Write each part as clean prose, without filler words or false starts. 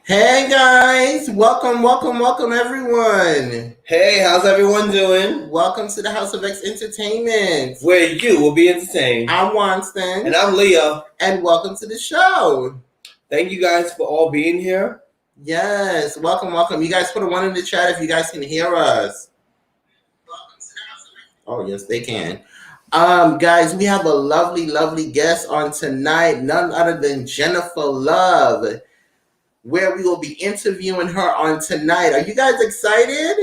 Hey guys, welcome everyone. Hey, how's everyone doing? Welcome to the House of X Entertainment, where you will be entertained. I'm Wanston. And I'm Leo. And welcome to the show. Thank you guys for all being here. Yes, welcome. You guys put a 1 in the chat if you guys can hear us. Oh, yes, they can. Guys, we have a lovely guest on tonight, none other than Jennifer Love, where we will be interviewing her on tonight. Are you guys excited?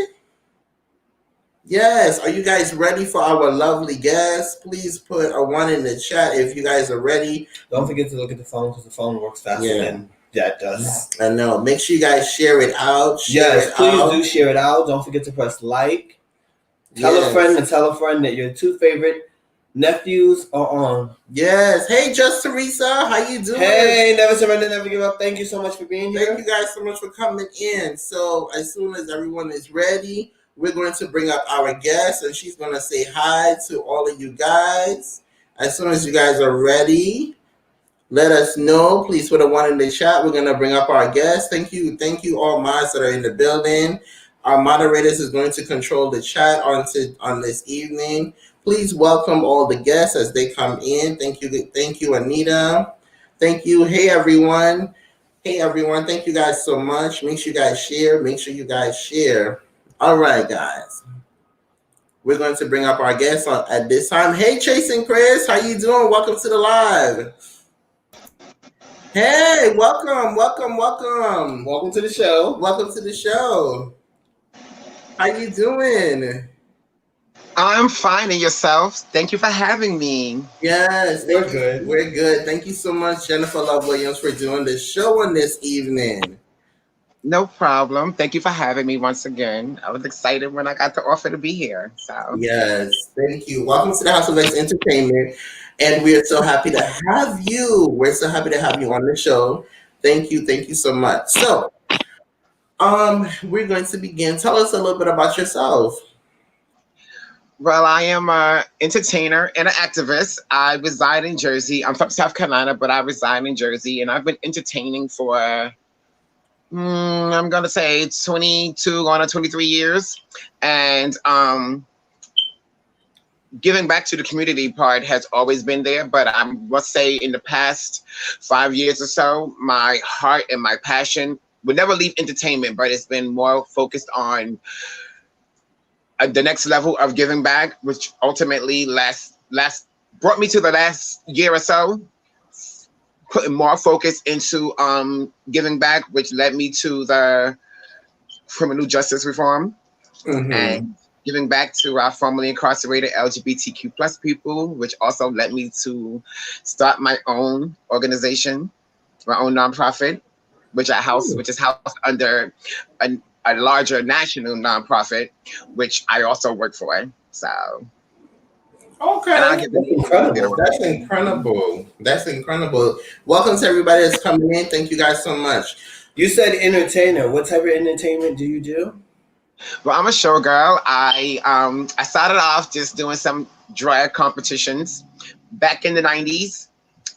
Yes. Are you guys ready for our lovely guest? Please put a 1 in the chat if you guys are ready. Don't forget to look at the phone because the phone works faster than that does. I know. Make sure you guys share it out. Please do share it out. Don't forget to press like. Tell a friend that your 2 favorite nephews are on. Yes. Hey, Just Teresa, how you doing? Hey, never surrender, never give up. Thank you so much for being here. Thank you guys so much for coming in. So as soon as everyone is ready, we're going to bring up our guest, and she's going to say hi to all of you guys. As soon as you guys are ready, let us know. Please put a 1 in the chat. We're going to bring up our guest. Thank you all mods that are in the building. Our moderators is going to control the chat on this evening. Please welcome all the guests as they come in. Thank you, Anita. Thank you. Hey, everyone. Thank you guys so much. Make sure you guys share. All right, guys. We're going to bring up our guests at this time. Hey, Chasing Chris. How you doing? Welcome to the live. Hey, welcome. Welcome to the show. How you doing? I'm fine, and yourself? Thank you for having me. Yes, we're good. We're good. Thank you so much, Jennifer Love Williams, for doing the show on this evening. No problem. Thank you for having me once again. I was excited when I got the offer to be here. So yes, thank you. Welcome to the House of X Entertainment, and we're so happy to have you. We're so happy to have you on the show. Thank you so much. So, we're going to begin. Tell us a little bit about yourself. Well, I am an entertainer and an activist. I reside in Jersey. I'm from South Carolina, but I reside in Jersey, and I've been entertaining for, I'm going to say 22 going on 23 years. And giving back to the community part has always been there, but I must say in the past 5 years or so, my heart and my passion would never leave entertainment, but it's been more focused on the next level of giving back, which ultimately brought me to the last year or so, putting more focus into giving back, which led me to the criminal justice reform and giving back to our formerly incarcerated LGBTQ plus people, which also led me to start my own organization, my own nonprofit, which is housed under a larger national nonprofit, which I also work for. So, okay, that's incredible. That's incredible. Welcome to everybody that's coming in. Thank you guys so much. You said entertainer. What type of entertainment do you do? Well, I'm a showgirl. I started off just doing some drag competitions back in the 90s.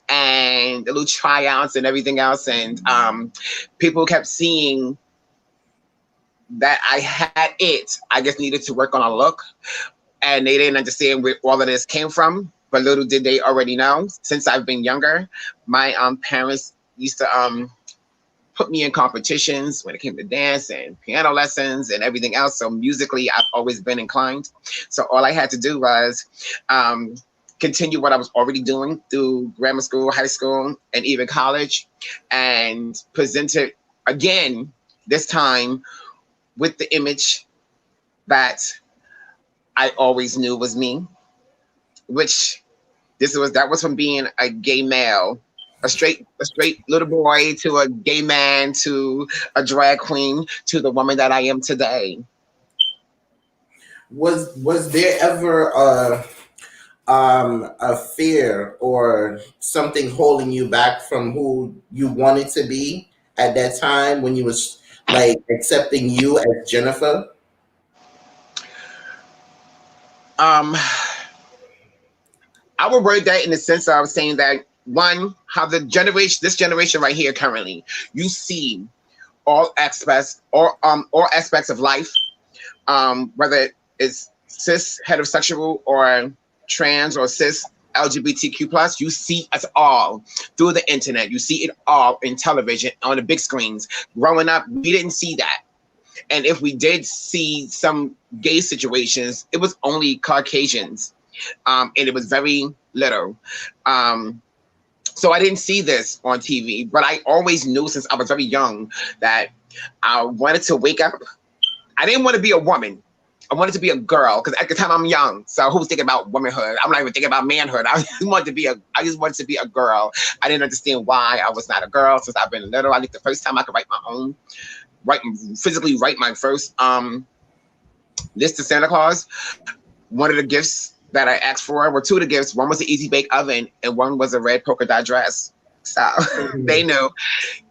And the little tryouts and everything else, and people kept seeing that I had it. I just needed to work on a look, and they didn't understand where all of this came from. But little did they already know, since I've been younger, my parents used to put me in competitions when it came to dance and piano lessons and everything else. So musically, I've always been inclined. So all I had to do was continue what I was already doing through grammar school, high school, and even college, and present it again, this time with the image that I always knew was me, which that was from being a gay male, a straight little boy to a gay man to a drag queen to the woman that I am today. Was there ever a fear or something holding you back from who you wanted to be at that time when you was like accepting you as Jennifer? Um, I would word that in the sense of saying that one, how this generation right here currently, you see all aspects all aspects of life, whether it's cis heterosexual or trans or cis LGBTQ plus, you see us all through the internet. You see it all in television on the big screens. Growing up, we didn't see that. And if we did see some gay situations, it was only Caucasians. And it was very little. So I didn't see this on TV, but I always knew since I was very young that I wanted to wake up. I didn't want to be a woman. I wanted to be a girl because at the time I'm young. So who's thinking about womanhood? I'm not even thinking about manhood. I just wanted to be a girl. I didn't understand why I was not a girl since I've been little. I think the first time I could physically write my first list to Santa Claus, one of the gifts that I asked for were two of the gifts. One was an easy bake oven and one was a red polka dot dress. So they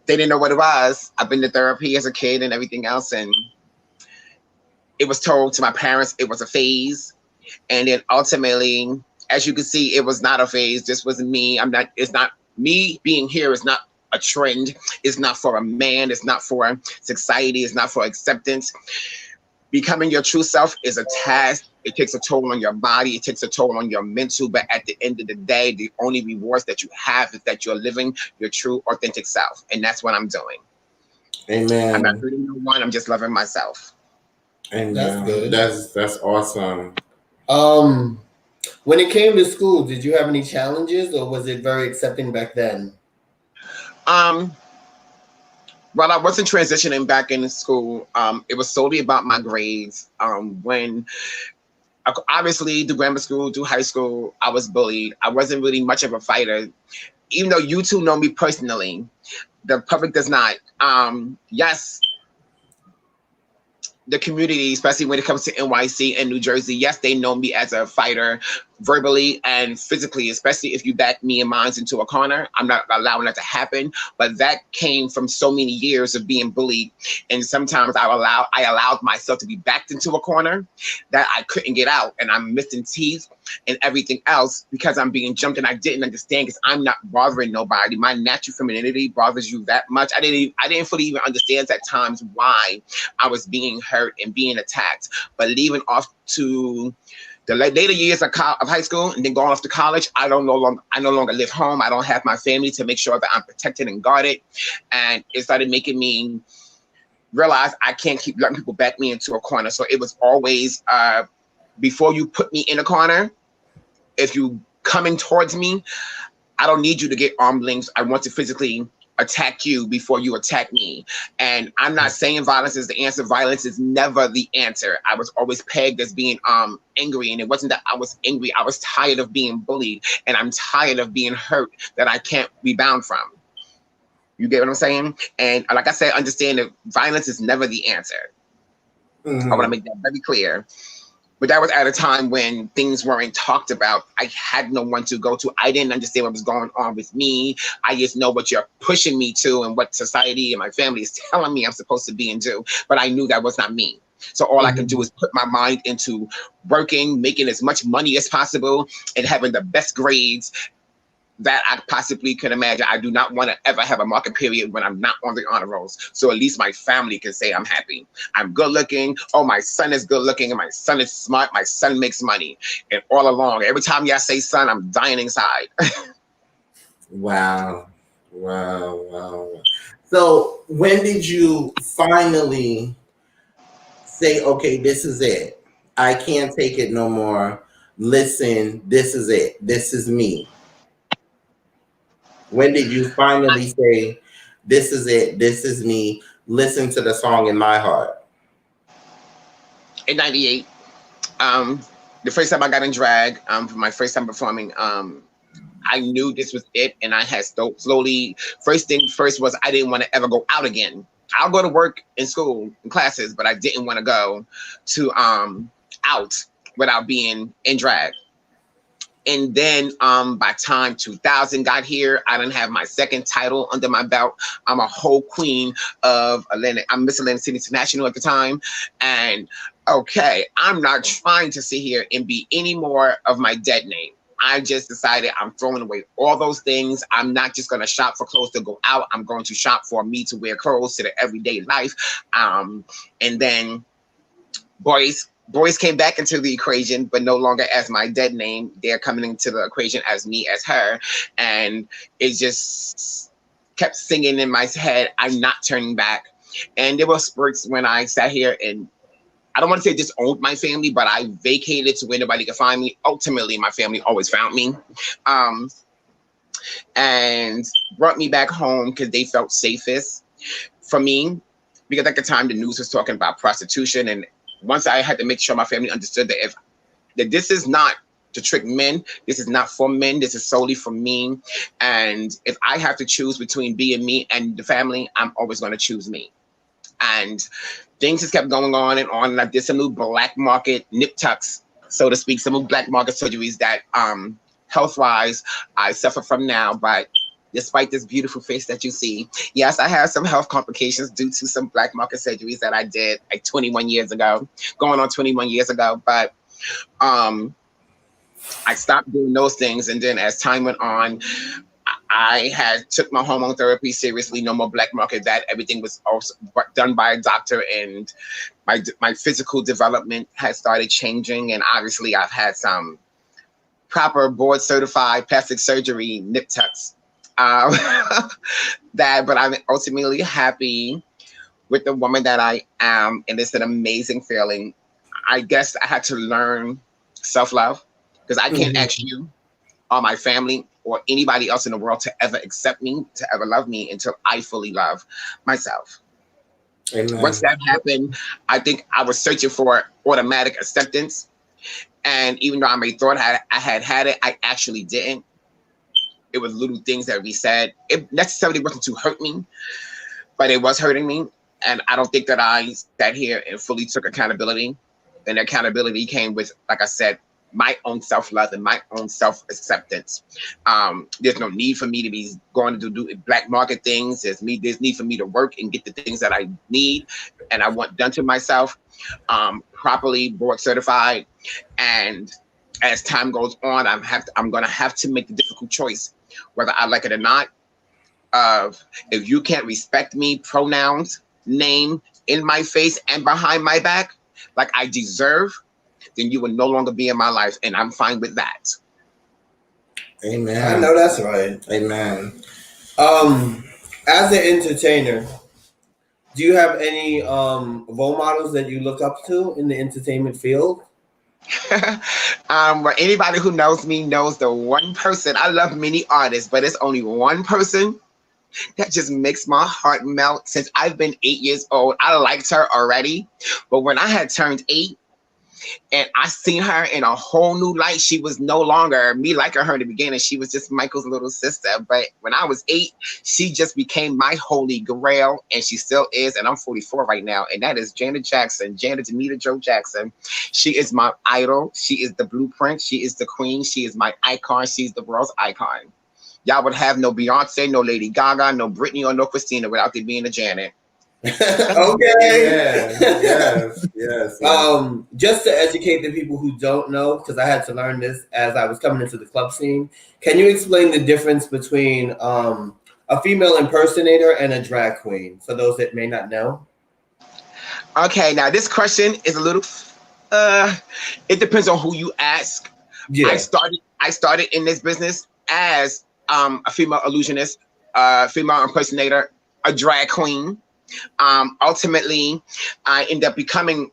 didn't know what it was. I've been to therapy as a kid and everything else, and it was told to my parents it was a phase. And then ultimately, as you can see, it was not a phase. This was me. It's not me being here is not a trend. It's not for a man. It's not for society. It's not for acceptance. Becoming your true self is a task. It takes a toll on your body. It takes a toll on your mental. But at the end of the day, the only rewards that you have is that you're living your true, authentic self. And that's what I'm doing. Amen. I'm not hurting no one. I'm just loving myself. Amen. That's good. That's awesome. When it came to school, did you have any challenges, or was it very accepting back then? While I wasn't transitioning back into school, it was solely about my grades. When obviously through grammar school, through high school, I was bullied. I wasn't really much of a fighter, even though you two know me personally. The public does not. Yes, the community, especially when it comes to NYC and New Jersey, yes, they know me as a fighter, verbally and physically, especially if you back me and mine into a corner. I'm not allowing that to happen, but that came from so many years of being bullied. And sometimes I allowed myself to be backed into a corner that I couldn't get out, and I'm missing teeth and everything else because I'm being jumped, and I didn't understand because I'm not bothering nobody. My natural femininity bothers you that much. I didn't fully even understand at times why I was being hurt and being attacked. But leaving off to the later years of high school and then going off to college, I no longer live home. I don't have my family to make sure that I'm protected and guarded. And it started making me realize I can't keep letting people back me into a corner. So it was always, before you put me in a corner, if you coming towards me, I don't need you to get arm links. I want to physically attack you before you attack me. And I'm not saying violence is the answer. Violence is never the answer. I was always pegged as being angry, and it wasn't that I was angry. I was tired of being bullied, and I'm tired of being hurt that I can't rebound from. You get what I'm saying? And like I said, understand that violence is never the answer. Mm-hmm. I want to make that very clear. But that was at a time when things weren't talked about. I had no one to go to. I didn't understand what was going on with me. I just know what you're pushing me to and what society and my family is telling me I'm supposed to be and do. But I knew that was not me. So all I can do is put my mind into working, making as much money as possible, and having the best grades that I possibly could imagine. I do not want to ever have a market period when I'm not on the honor rolls. So at least my family can say I'm happy. I'm good looking. Oh, my son is good looking, and my son is smart. My son makes money. And all along, every time y'all say son, I'm dying inside. Wow. Wow. So when did you finally say, okay, this is it? I can't take it no more. Listen, this is it. This is me. When did you finally say, this is it? This is me. Listen to the song in my heart. In '98, um, the first time I got in drag, for my first time performing, I knew this was it, and I had slowly. First thing first was I didn't want to ever go out again. I'll go to work in school in classes, but I didn't want to go to out without being in drag. And then by time 2000 got here, I didn't have my second title under my belt. I'm a whole queen of Atlantic. I'm Miss Atlantic City International at the time. And okay, I'm not trying to sit here and be any more of my dead name. I just decided I'm throwing away all those things. I'm not just going to shop for clothes to go out. I'm going to shop for me to wear clothes to the everyday life. And then boys came back into the equation, but no longer as my dead name. They're coming into the equation as me, as her. And it just kept singing in my head, I'm not turning back. And there were spurts when I sat here and I don't want to say disowned my family, but I vacated to where nobody could find me. Ultimately, my family always found me. And brought me back home because they felt safest for me. Because at the time, the news was talking about prostitution, and once I had to make sure my family understood that this is not to trick men, this is not for men, this is solely for me. And if I have to choose between being me and the family, I'm always going to choose me. And things just kept going on, and I did some new black market nip tucks, so to speak, some new black market surgeries that health-wise I suffer from now. But despite this beautiful face that you see, yes, I have some health complications due to some black market surgeries that I did like 21 years ago, going on 21 years ago. But I stopped doing those things. And then as time went on, I had took my hormone therapy seriously, no more black market, that everything was also done by a doctor, and my physical development had started changing. And obviously I've had some proper board certified plastic surgery nip tucks. But I'm ultimately happy with the woman that I am, and it's an amazing feeling. I guess I had to learn self-love, because I can't ask you or my family or anybody else in the world to ever accept me, to ever love me until I fully love myself. Amen. Once that happened, I think I was searching for automatic acceptance. And even though I may thought I had it, I actually didn't. It was little things that we said. It necessarily wasn't to hurt me, but it was hurting me. And I don't think that I sat here and fully took accountability. And accountability came with, like I said, my own self-love and my own self-acceptance. There's no need for me to be going to do black market things. There's need for me to work and get the things that I need and I want done to myself, properly board certified. And as time goes on, I'm going to have to make the difficult choice, whether I like it or not, of if you can't respect me, pronouns, name, in my face and behind my back, like I deserve, then you will no longer be in my life, and I'm fine with that. Amen. I know that's right. Amen. As an entertainer, do you have any role models that you look up to in the entertainment field? Well, anybody who knows me knows the one person. I love many artists, but it's only one person that just makes my heart melt. Since I've been 8 years old, I liked her already, but when I had turned 8 and I seen her in a whole new light, she was no longer me liking her in the beginning. She was just Michael's little sister. But when I was 8, she just became my holy grail, and she still is. And I'm 44 right now, and that is Janet Jackson, Janet Demita Jo Jackson. She is my idol. She is the blueprint. She is the queen. She is my icon. She's the world's icon. Y'all would have no Beyonce, no Lady Gaga, no Britney, or no Christina without there being a Janet. Okay. Yes. Just to educate the people who don't know, because I had to learn this as I was coming into the club scene, can you explain the difference between a female impersonator and a drag queen, for those that may not know? Okay, now this question is a little it depends on who you ask. Yeah. I started in this business as a female illusionist, a female impersonator, a drag queen. Ultimately, I ended up becoming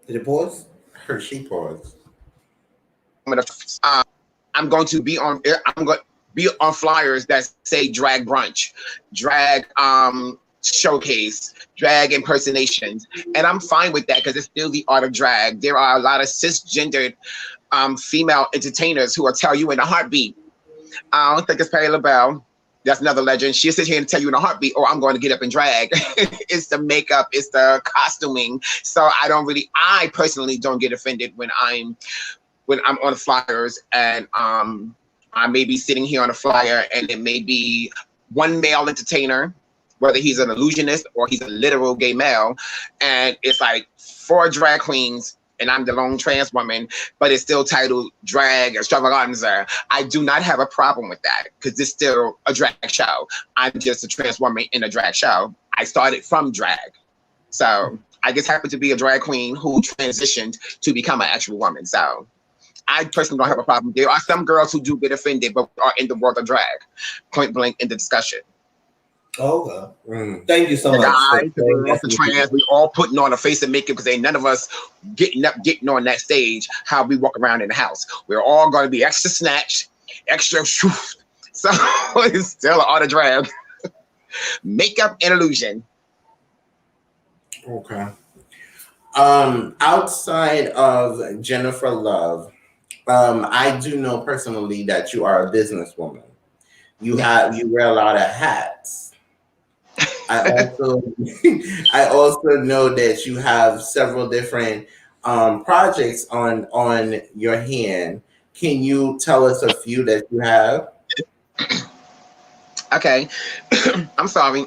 Did it pause? Hershey pause. uh, I'm going to be on. I'm going to be on flyers that say drag brunch, drag showcase, drag impersonations, and I'm fine with that because it's still the art of drag. There are a lot of cisgendered female entertainers who will tell you in a heartbeat. I don't think it's Perry LaBelle. That's another legend. She'll sit here and tell you in a heartbeat, "Oh, I'm going to get up and drag." It's the makeup, it's the costuming. So I personally don't get offended when I'm on flyers and I may be sitting here on a flyer and it may be one male entertainer, whether he's an illusionist or he's a literal gay male, and it's like 4 drag queens and I'm the lone trans woman, but it's still titled drag extravaganza. I do not have a problem with that because it's still a drag show. I'm just a trans woman in a drag show. I started from drag. So I just happen to be a drag queen who transitioned to become an actual woman. So I personally don't have a problem. There are some girls who do get offended, but are in the world of drag. Point blank in the discussion. Okay. Thank you so The much. guys, the girls, the trans, we all putting on a face of makeup because ain't none of us getting on that stage how we walk around in the house. We're all going to be extra snatched, extra shoo. So it's still an art of drag. Makeup and illusion. Okay. Outside of Jennifer Love, I do know personally that you are a businesswoman. You wear a lot of hats. I also I also know that you have several different projects on your hand. Can you tell us a few that you have? Okay. I'm sorry.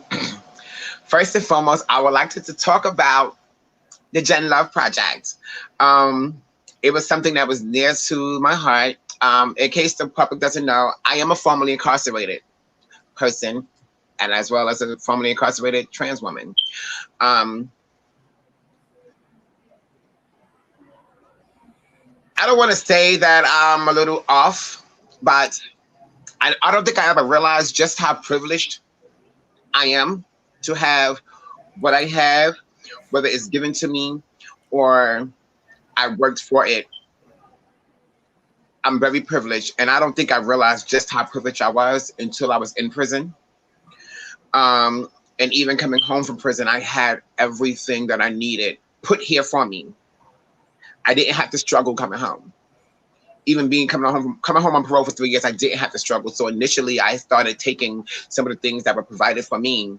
First and foremost, I would like to talk about the Gen Love Project. It was something that was near to my heart. In case the public doesn't know, I am a formerly incarcerated person, and as well as a formerly incarcerated trans woman. I don't want to say that I'm a little off, but I don't think I ever realized just how privileged I am to have what I have, whether it's given to me or I worked for it. I'm very privileged, and I don't think I realized just how privileged I was until I was in prison. And even coming home from prison, I had everything that I needed put here for me. I didn't have to struggle coming home. Even coming home on parole for 3 years, I didn't have to struggle. So initially, I started taking some of the things that were provided for me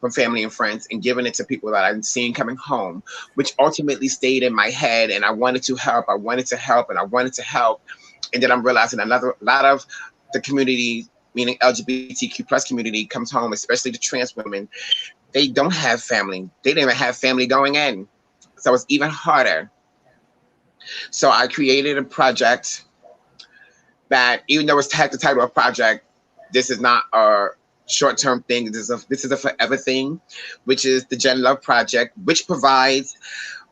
from family and friends and giving it to people that I'm seeing coming home, which ultimately stayed in my head. And I wanted to help. I wanted to help, and I wanted to help. And then I'm realizing a lot of the community, meaning LGBTQ plus community, comes home, especially the trans women. They don't have family. They didn't even have family going in. So it's even harder. So I created a project that, even though it's had the title of project, this is not a short-term thing. This is a forever thing, which is the Gen Love Project, which provides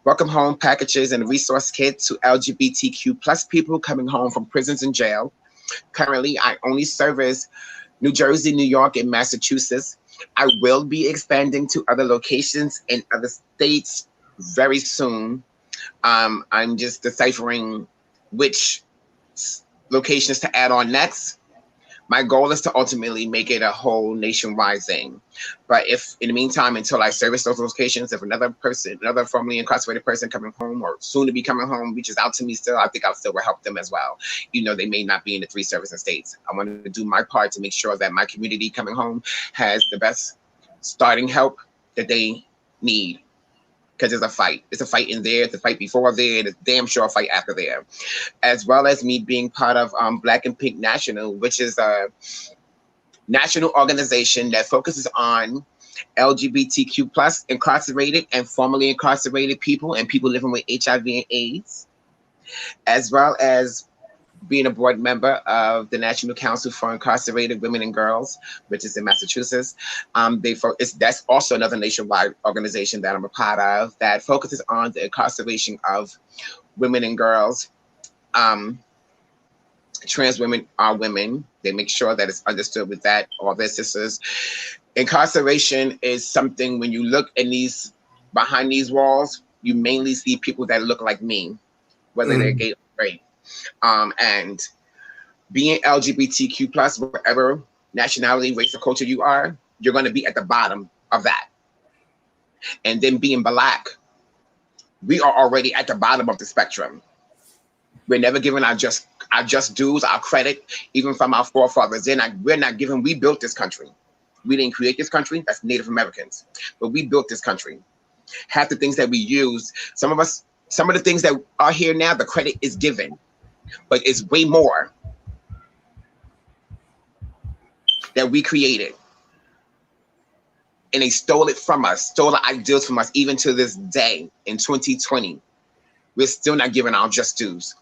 welcome home packages and resource kits to LGBTQ plus people coming home from prisons and jail. Currently, I only service New Jersey, New York, and Massachusetts. I will be expanding to other locations in other states very soon. I'm just deciphering which locations to add on next. My goal is to ultimately make it a whole nationwide thing. But if in the meantime, until I service those locations, if another formerly incarcerated person coming home or soon to be coming home reaches out to me still, I think I'll still help them as well. You know, they may not be in the 3 servicing states. I want to do my part to make sure that my community coming home has the best starting help that they need. Because it's a fight. It's a fight in there. It's a fight before there. It's damn sure a fight after there. As well as me being part of Black and Pink National, which is a national organization that focuses on LGBTQ plus incarcerated and formerly incarcerated people and people living with HIV and AIDS, as well as being a board member of the National Council for Incarcerated Women and Girls, which is in Massachusetts. That's also another nationwide organization that I'm a part of that focuses on the incarceration of women and girls Trans women are women. They make sure that it's understood with that, all their sisters. Incarceration is something, when you look in these, behind these walls, you mainly see people that look like me, whether they're gay or straight. And being LGBTQ plus, whatever nationality, race, or culture you are, you're going to be at the bottom of that. And then being Black, we are already at the bottom of the spectrum. We're never given our just dues, our credit, even from our forefathers. We're not given. We built this country. We didn't create this country. That's Native Americans, but we built this country. Half the things that we use, some of the things that are here now, the credit is given, but it's way more that we created. And they stole it from us, stole the ideals from us. Even to this day, in 2020, we're still not giving our just dues.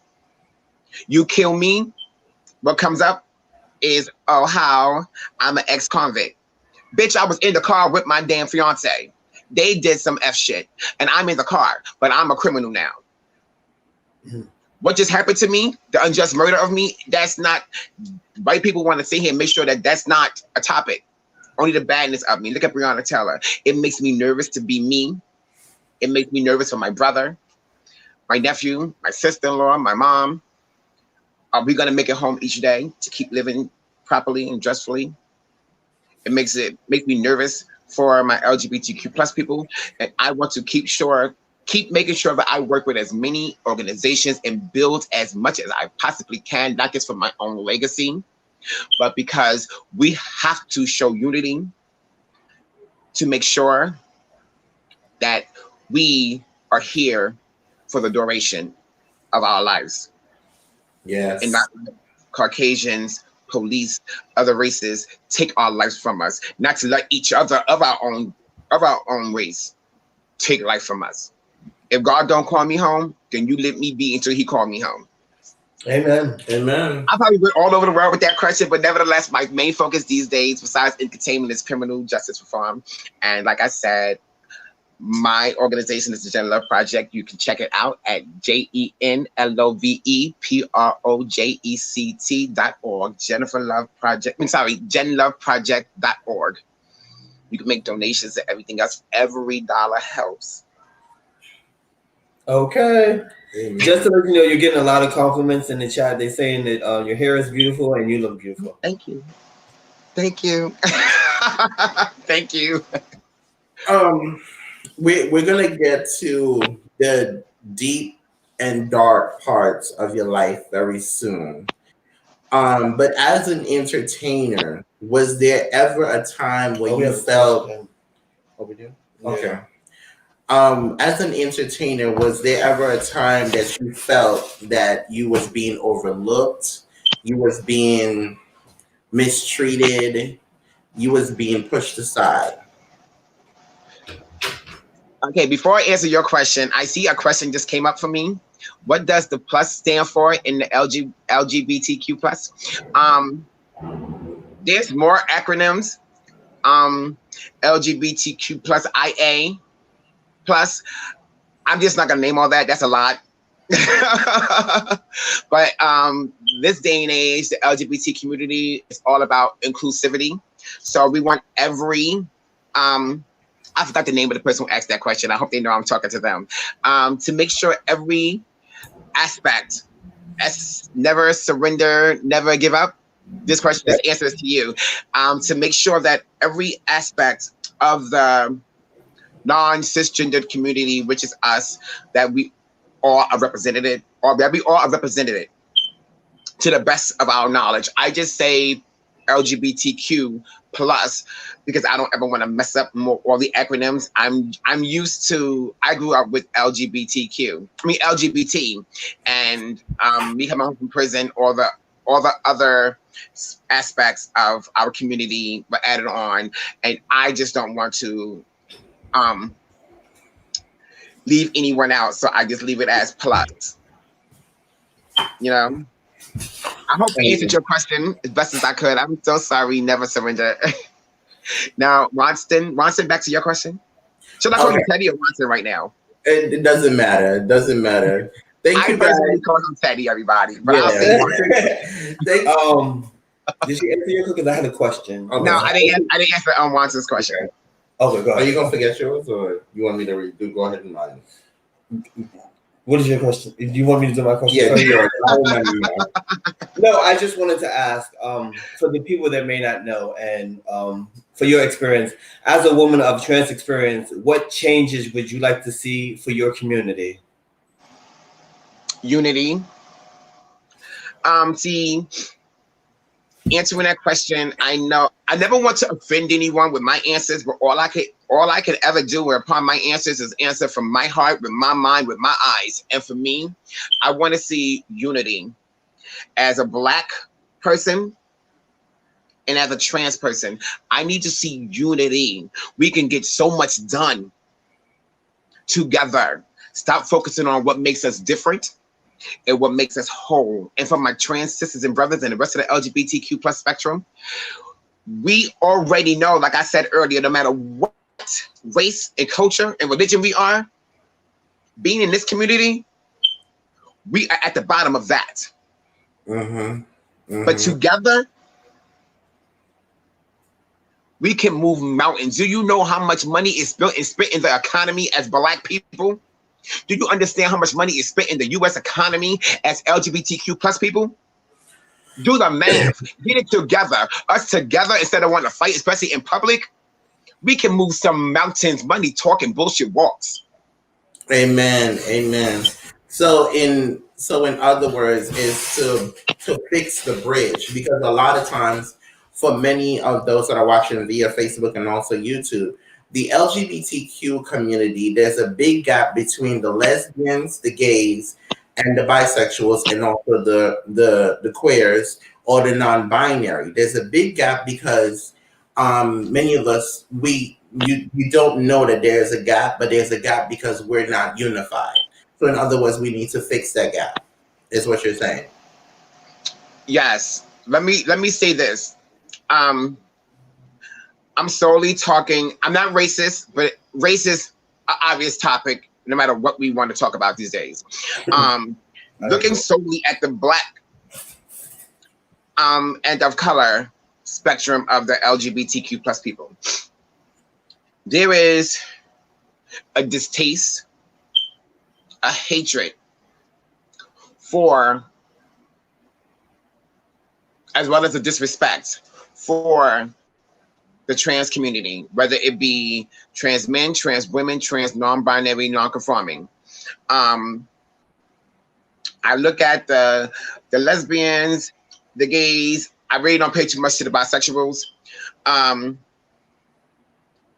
You kill me, what comes up is, oh, how I'm an ex-convict. Bitch, I was in the car with my damn fiance. They did some F shit, and I'm in the car, but I'm a criminal now. What just happened to me, the unjust murder of me, that's not, white people want to sit here and make sure that that's not a topic. Only the badness of me. Look at Breonna Taylor. It makes me nervous to be me. It makes me nervous for my brother, my nephew, my sister-in-law, my mom. Are we going to make it home each day to keep living properly and justly? It makes me nervous for my LGBTQ plus people. And I want to keep making sure that I work with as many organizations and build as much as I possibly can, not just for my own legacy, but because we have to show unity to make sure that we are here for the duration of our lives. Yes. And not Caucasians, police, other races take our lives from us, not to let each other of our own race take life from us. If God don't call me home, then you let me be until he call me home. Amen. Amen. I probably went all over the world with that question, but nevertheless, my main focus these days, besides entertainment, is criminal justice reform. And like I said, my organization is the Gen Love Project. You can check it out at JenLoveProject.org. GenLoveProject.org. You can make donations and everything else. Every dollar helps. Okay. Amen. Just to let you know, you're getting a lot of compliments in the chat. They're saying that your hair is beautiful and you look beautiful. Thank you. Thank you. Thank you. We're gonna get to the deep and dark parts of your life very soon. But as an entertainer, was there ever a time when you felt? Oh, we do? Okay. As an entertainer, was there ever a time that you felt that you was being overlooked, you was being mistreated, you was being pushed aside? Okay, before I answer your question, I see a question just came up for me. What does the plus stand for in the LGBTQ plus? There's more acronyms. LGBTQ plus IA plus. I'm just not gonna name all that. That's a lot. But this day and age, the LGBT community is all about inclusivity. So we want every I forgot the name of the person who asked that question. I hope they know I'm talking to them. To make sure every aspect, never surrender, never give up. This question, this answer is to you. To make sure that every aspect of the non-cisgendered community, which is us, that we all are represented, or that we all are represented to the best of our knowledge. I just say LGBTQ plus because I don't ever want to mess up all the acronyms. I grew up with LGBT, and me coming home from prison, all the other aspects of our community were added on, and I just don't want to leave anyone out, so I just leave it as plus. You know, I hope I answered your question as best as I could. I'm so sorry, never surrender. Now, Ronston, back to your question. Should I call you Teddy or Ronston right now? It doesn't matter. It doesn't matter. Thank you guys. I personally call him Teddy, everybody, but I'll say Ronston. Did she answer your question? I had a question. Okay. No, I didn't answer Watson's question. Okay. Okay, go Are ahead. you gonna forget yours, or you want me to redo? Go ahead and mine. What is your question? Do you want me to do my question? Yeah, first? do yours. I remember mine. No, I just wanted to ask for the people that may not know, and for your experience as a woman of trans experience, what changes would you like to see for your community? Unity. See, answering that question, I know I never want to offend anyone with my answers, but all I could ever do upon my answers is answer from my heart, with my mind, with my eyes. And for me, I want to see unity. As a Black person and as a trans person, I need to see unity. We can get so much done together. Stop focusing on what makes us different and what makes us whole. And for my trans sisters and brothers and the rest of the LGBTQ plus spectrum, we already know, like I said earlier, no matter what race and culture and religion we are, being in this community, we are at the bottom of that. But together, we can move mountains. Do you know how much money is spent in the economy as Black people? Do you understand how much money is spent in the U.S. economy as LGBTQ plus people? Do the math. Get it together. Us together, instead of wanting to fight, especially in public, we can move some mountains. Money talking, bullshit walks. Amen. Amen. So in other words, is to fix the bridge, because a lot of times for many of those that are watching via Facebook and also YouTube, the LGBTQ community, there's a big gap between the lesbians, the gays, and the bisexuals, and also the queers or the non-binary. There's a big gap because many of us, you don't know that there's a gap, but there's a gap because we're not unified. So in other words, we need to fix that gap, is what you're saying. Yes. Let me say this. I'm solely talking, I'm not racist, but race is an obvious topic no matter what we want to talk about these days. Looking solely at the Black and of color spectrum of the LGBTQ plus people, there is a distaste, a hatred for, as well as a disrespect for the trans community, whether it be trans men, trans women, trans non-binary, non-conforming. I look at the lesbians, the gays. I really don't pay too much to the bisexuals. And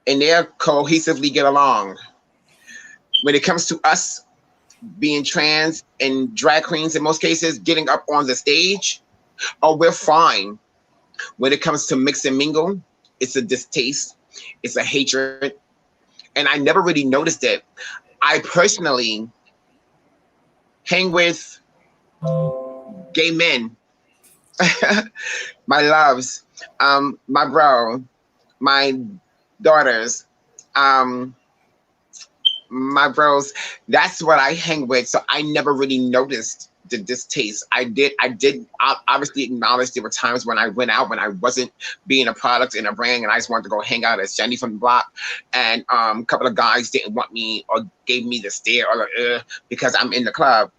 they're cohesively get along. When it comes to us being trans and drag queens, in most cases, getting up on the stage, oh, we're fine. When it comes to mix and mingle, it's a distaste, it's a hatred, and I never really noticed it. I personally hang with gay men, my loves, my bro, my daughters, my bros. That's what I hang with. So I never really noticed the distaste. I did obviously acknowledge there were times when I went out, when I wasn't being a product in a brand, and I just wanted to go hang out as Jenny from the block, and a couple of guys didn't want me or gave me the stare or the because I'm in the club.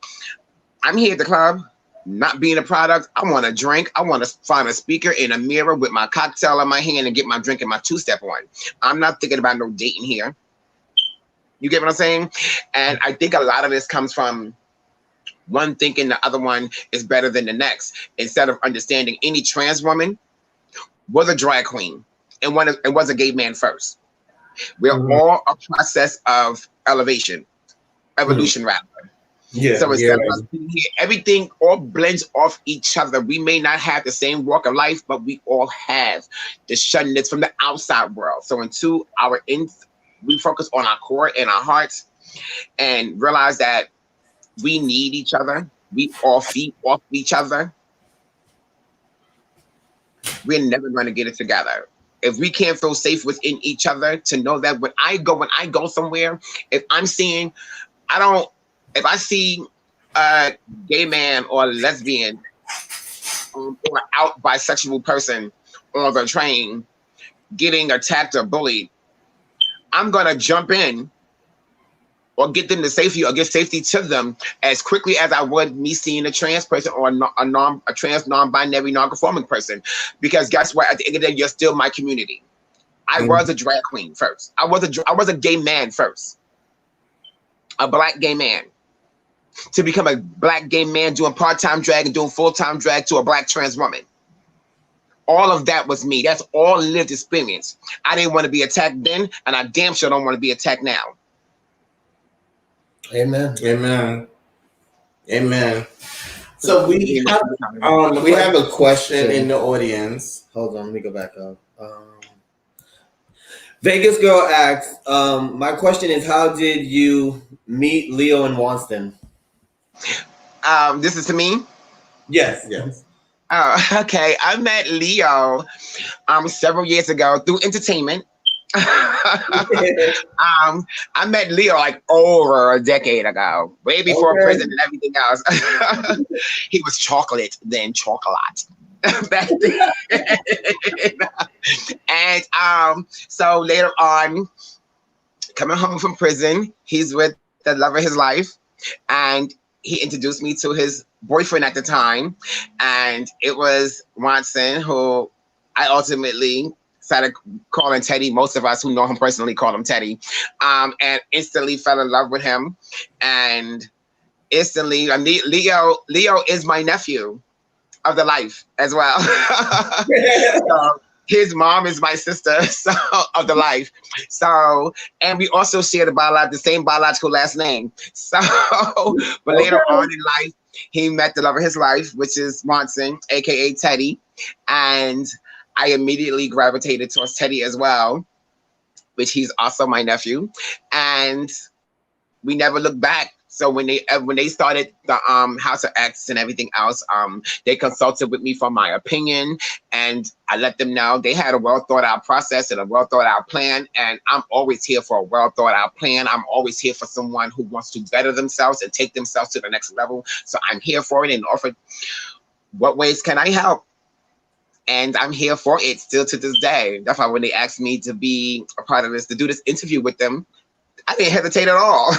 I'm here at the club, not being a product. I want to drink. I want to find a speaker in a mirror with my cocktail in my hand and get my drink and my two-step on. I'm not thinking about no dating here. You get what I'm saying? And I think a lot of this comes from one thinking the other one is better than the next, instead of understanding any trans woman was a drag queen and was a gay man first. We're all a process of evolution rather. Yeah. So instead of us being here, everything all blends off each other. We may not have the same walk of life, but we all have the shunness from the outside world. So until we focus on our core and our hearts and realize that we need each other. We all feed off each other. We're never going to get it together. If we can't feel safe within each other to know that when I go somewhere, if I'm seeing, if I see a gay man or a lesbian or out bisexual person on the train getting attacked or bullied, I'm gonna jump in or get them to safety or get safety to them as quickly as I would me seeing a trans person or a trans non-binary non-conforming person. Because guess what? At the end of the day, you're still my community. I was a drag queen first. I was a gay man first, a black gay man. To become a black gay man doing part-time drag and doing full-time drag to a black trans woman. All of that was me. That's all lived experience. I didn't want to be attacked then, and I damn sure don't want to be attacked now. Amen. Amen. Amen. So we have a question in the audience. Hold on, let me go back up. Vegas Girl asks, my question is, how did you meet Leo and Wanston? This is to me? Yes. Yes. Oh, okay. I met Leo several years ago through entertainment. I met Leo like over a decade ago, way before prison and everything else. He was chocolate, then chocolate. Back then. And so later on, coming home from prison, he's with the love of his life, and he introduced me to his boyfriend at the time, and it was Watson, who I ultimately started calling Teddy. Most of us who know him personally call him Teddy, and instantly fell in love with him. And instantly, Leo is my nephew of the life as well. So, his mom is my sister of the life. So, and we also share the same biological last name. So, but later on in life, he met the love of his life, which is Watson, aka Teddy, and I immediately gravitated towards Teddy as well, which he's also my nephew, and we never looked back. So when they started the House of X and everything else, they consulted with me for my opinion, and I let them know they had a well thought out process and a well thought out plan. And I'm always here for a well thought out plan. I'm always here for someone who wants to better themselves and take themselves to the next level. So I'm here for it and offer what ways can I help. And I'm here for it still to this day. That's why when they asked me to be a part of this, to do this interview with them, I didn't hesitate at all.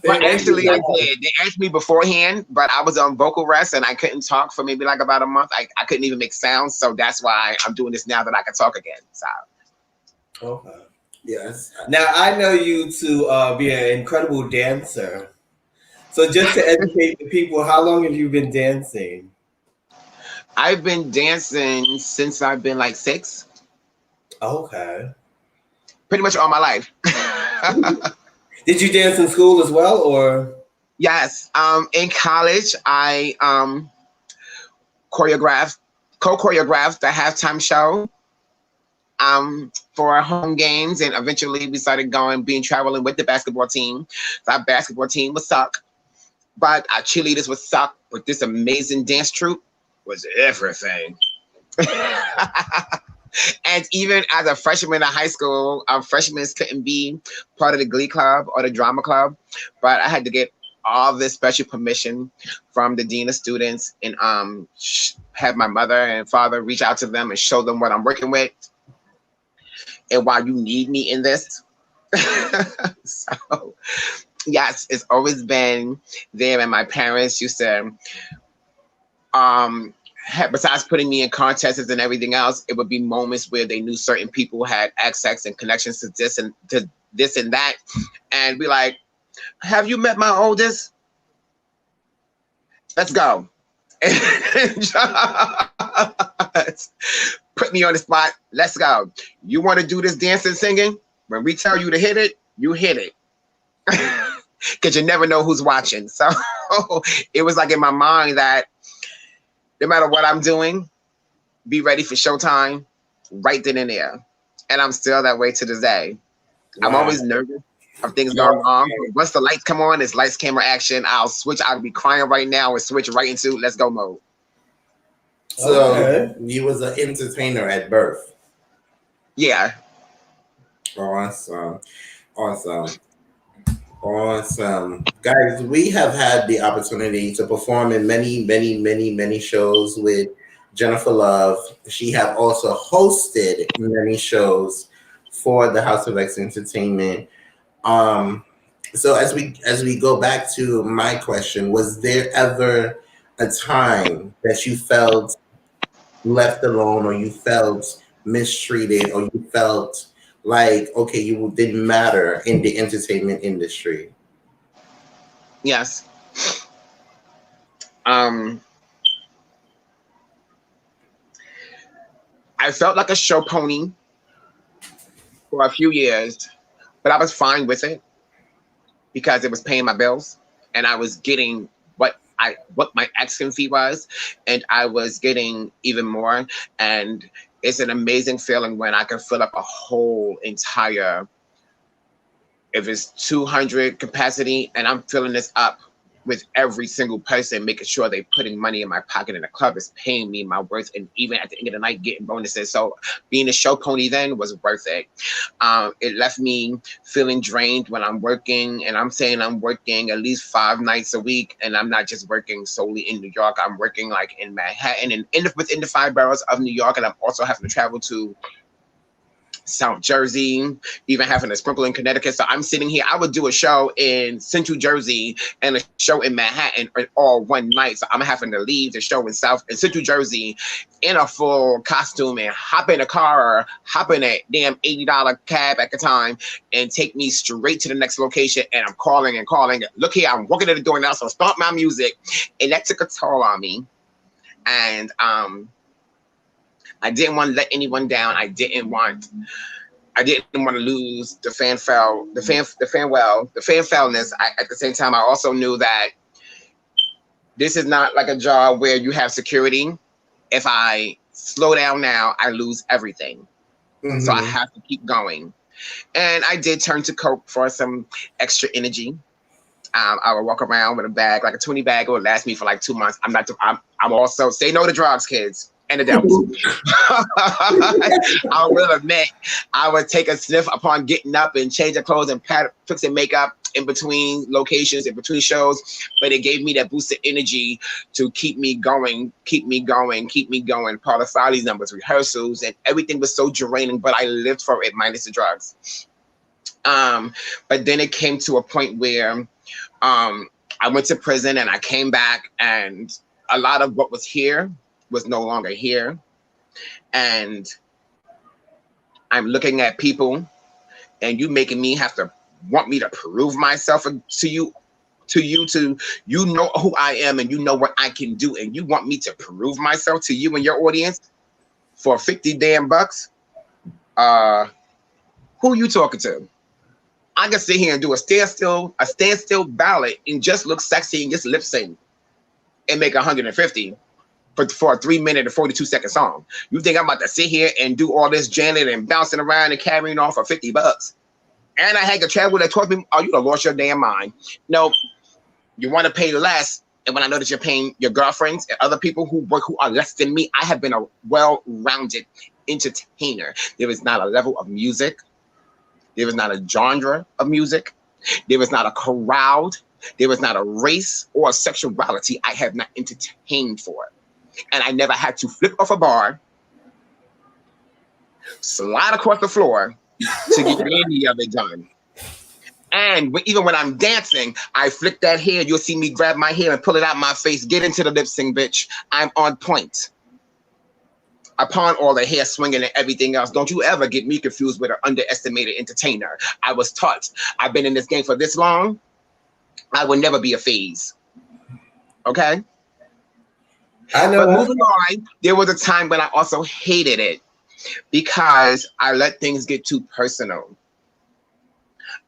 But actually, I did. They asked me beforehand, but I was on vocal rest and I couldn't talk for maybe like about a month. I couldn't even make sounds. So that's why I'm doing this now that I can talk again. So. Okay. Yes. Now, I know you to be an incredible dancer. So just to educate the people, how long have you been dancing? I've been dancing since I've been like 6. Okay. Pretty much all my life. Did you dance in school as well, or? Yes. In college, I co-choreographed the halftime show for home games, and eventually we started traveling with the basketball team. So our basketball team would suck, but our cheerleaders would suck, but this amazing dance troupe was everything. And even as a freshman in high school, freshmen couldn't be part of the glee club or the drama club, but I had to get all this special permission from the dean of students and have my mother and father reach out to them and show them what I'm working with and why you need me in this. So yes, it's always been there. And my parents used to besides putting me in contests and everything else, it would be moments where they knew certain people had access and connections to this and that, and be like, "Have you met my oldest? Let's go." Put me on the spot. Let's go. You want to do this dancing, singing? When we tell you to hit it, you hit it. Because you never know who's watching. So it was like in my mind that no matter what I'm doing, be ready for showtime right then and there. And I'm still that way to this day. Wow. I'm always nervous of things going wrong. Once the lights come on, it's lights, camera, action. I'll be crying right now and switch right into let's go mode. So you was an entertainer at birth. Yeah. Awesome. Awesome. Guys, we have had the opportunity to perform in many, many, many, many shows with Jennifer Love. She have also hosted many shows for the House of X Entertainment. Um, so as we go back to my question, was there ever a time that you felt left alone, or you felt mistreated, or you felt like, okay, you didn't matter in the entertainment industry? Yes. Um, I felt like a show pony for a few years, but I was fine with it because it was paying my bills and I was getting what my asking fee was, and I was getting even more. And it's an amazing feeling when I can fill up a whole entire, if it's 200 capacity and I'm filling this up with every single person, making sure they're putting money in my pocket and the club is paying me my worth, and even at the end of the night getting bonuses. So being a show pony then was worth it. It left me feeling drained when I'm working, and I'm saying I'm working at least 5 nights a week, and I'm not just working solely in New York. I'm working like in Manhattan and within the 5 boroughs of New York, and I'm also having to travel to South Jersey, even having a sprinkle in Connecticut. So I'm sitting here. I would do a show in Central Jersey and a show in Manhattan all one night. So I'm having to leave the show in Central Jersey in a full costume and hop in a car or hop in a damn $80 cab at the time and take me straight to the next location. And I'm calling and calling. Look here, I'm walking to the door now, so start my music. And that took a toll on me. And I didn't want to let anyone down. I didn't want to lose the fanfellness. At the same time, I also knew that this is not like a job where you have security. If I slow down now, I lose everything. Mm-hmm. So I have to keep going. And I did turn to coke for some extra energy. I would walk around with a bag, like a 20 bag. It would last me for like 2 months. I'm also, say no to drugs, kids. And the devils. I will admit, I would take a sniff upon getting up and change the clothes and fix and makeup in between locations, in between shows. But it gave me that boost of energy to keep me going. Part of Friday's numbers, rehearsals, and everything was so draining, but I lived for it minus the drugs. But then it came to a point where I went to prison and I came back, and a lot of what was here was no longer here. And I'm looking at people, and you making me have to want me to prove myself to you know who I am and you know what I can do, and you want me to prove myself to you and your audience for 50 damn bucks. Who you talking to? I can sit here and do a standstill ballad and just look sexy and just lip sync and make 150 for a 3-minute and 42-second song. You think I'm about to sit here and do all this jamming and bouncing around and carrying on for 50 bucks? And I had to travel that towards me. Oh, you done lost your damn mind. No, you want to pay less. And when I know that you're paying your girlfriends and other people who are less than me, I have been a well-rounded entertainer. There is not a level of music. There is not a genre of music. There is not a crowd. There is not a race or a sexuality I have not entertained for. And I never had to flip off a bar, slide across the floor to get any of it done. And even when I'm dancing, I flick that hair. You'll see me grab my hair and pull it out my face. Get into the lip sync, bitch. I'm on point. Upon all the hair swinging and everything else, don't you ever get me confused with an underestimated entertainer. I was taught. I've been in this game for this long. I will never be a phase. Okay? I know. But moving on, there was a time when I also hated it because I let things get too personal.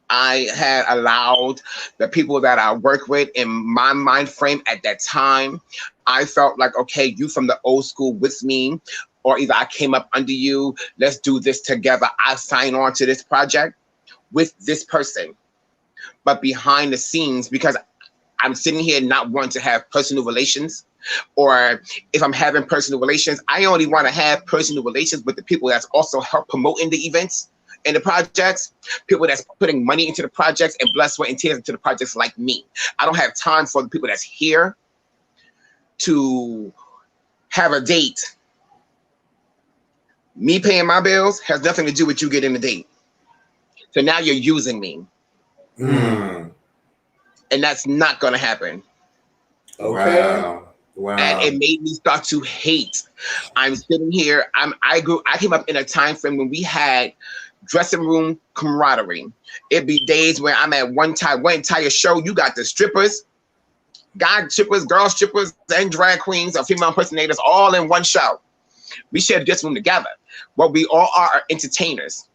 I had allowed the people that I work with in my mind frame at that time. I felt like, okay, you from the old school with me, or either I came up under you, let's do this together. I sign on to this project with this person. But behind the scenes, because I'm sitting here not wanting to have personal relations, or if I'm having personal relations, I only want to have personal relations with the people that's also help promoting the events in the projects, people that's putting money into the projects and blood, sweat, and tears into the projects like me. I don't have time for the people that's here to have a date. Me paying my bills has nothing to do with you getting a date. So now you're using me. Mm. And that's not going to happen. Okay. Wow. And it made me start to hate. I'm sitting here. I came up in a time frame when we had dressing room camaraderie. It'd be days where I'm at one entire show. You got the strippers, guy strippers, girl strippers, and drag queens or female impersonators all in one show. We share the dressing room together. But we all are entertainers.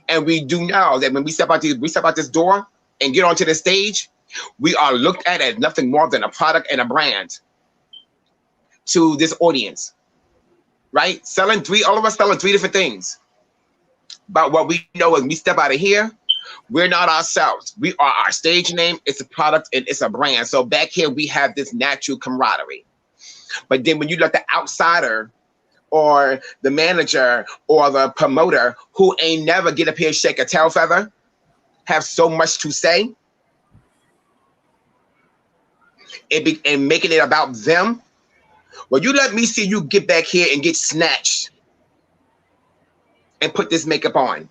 And we do know that when we step out this door and get onto the stage, we are looked at as nothing more than a product and a brand to this audience, right? All of us selling three different things. But what we know is we step out of here, we're not ourselves. We are our stage name. It's a product and it's a brand. So back here, we have this natural camaraderie. But then when you let the outsider or the manager or the promoter who ain't never get up here, shake a tail feather, have so much to say, and making it about them. Well, you let me see you get back here and get snatched and put this makeup on,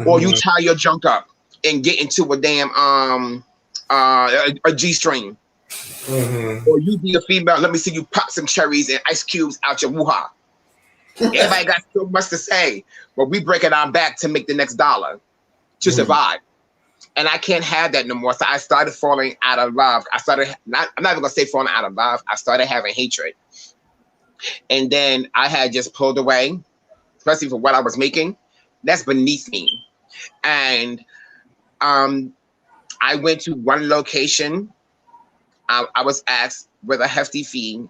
or you tie your junk up and get into a damn a G-string, or you be a female. Let me see you pop some cherries and ice cubes out your woo-ha. Everybody got so much to say, but we break it on back to make the next dollar to survive. And I can't have that no more. So I started falling out of love. I'm not even gonna say falling out of love. I started having hatred. And then I had just pulled away, especially for what I was making. That's beneath me. And I went to one location. I was asked with a hefty fee,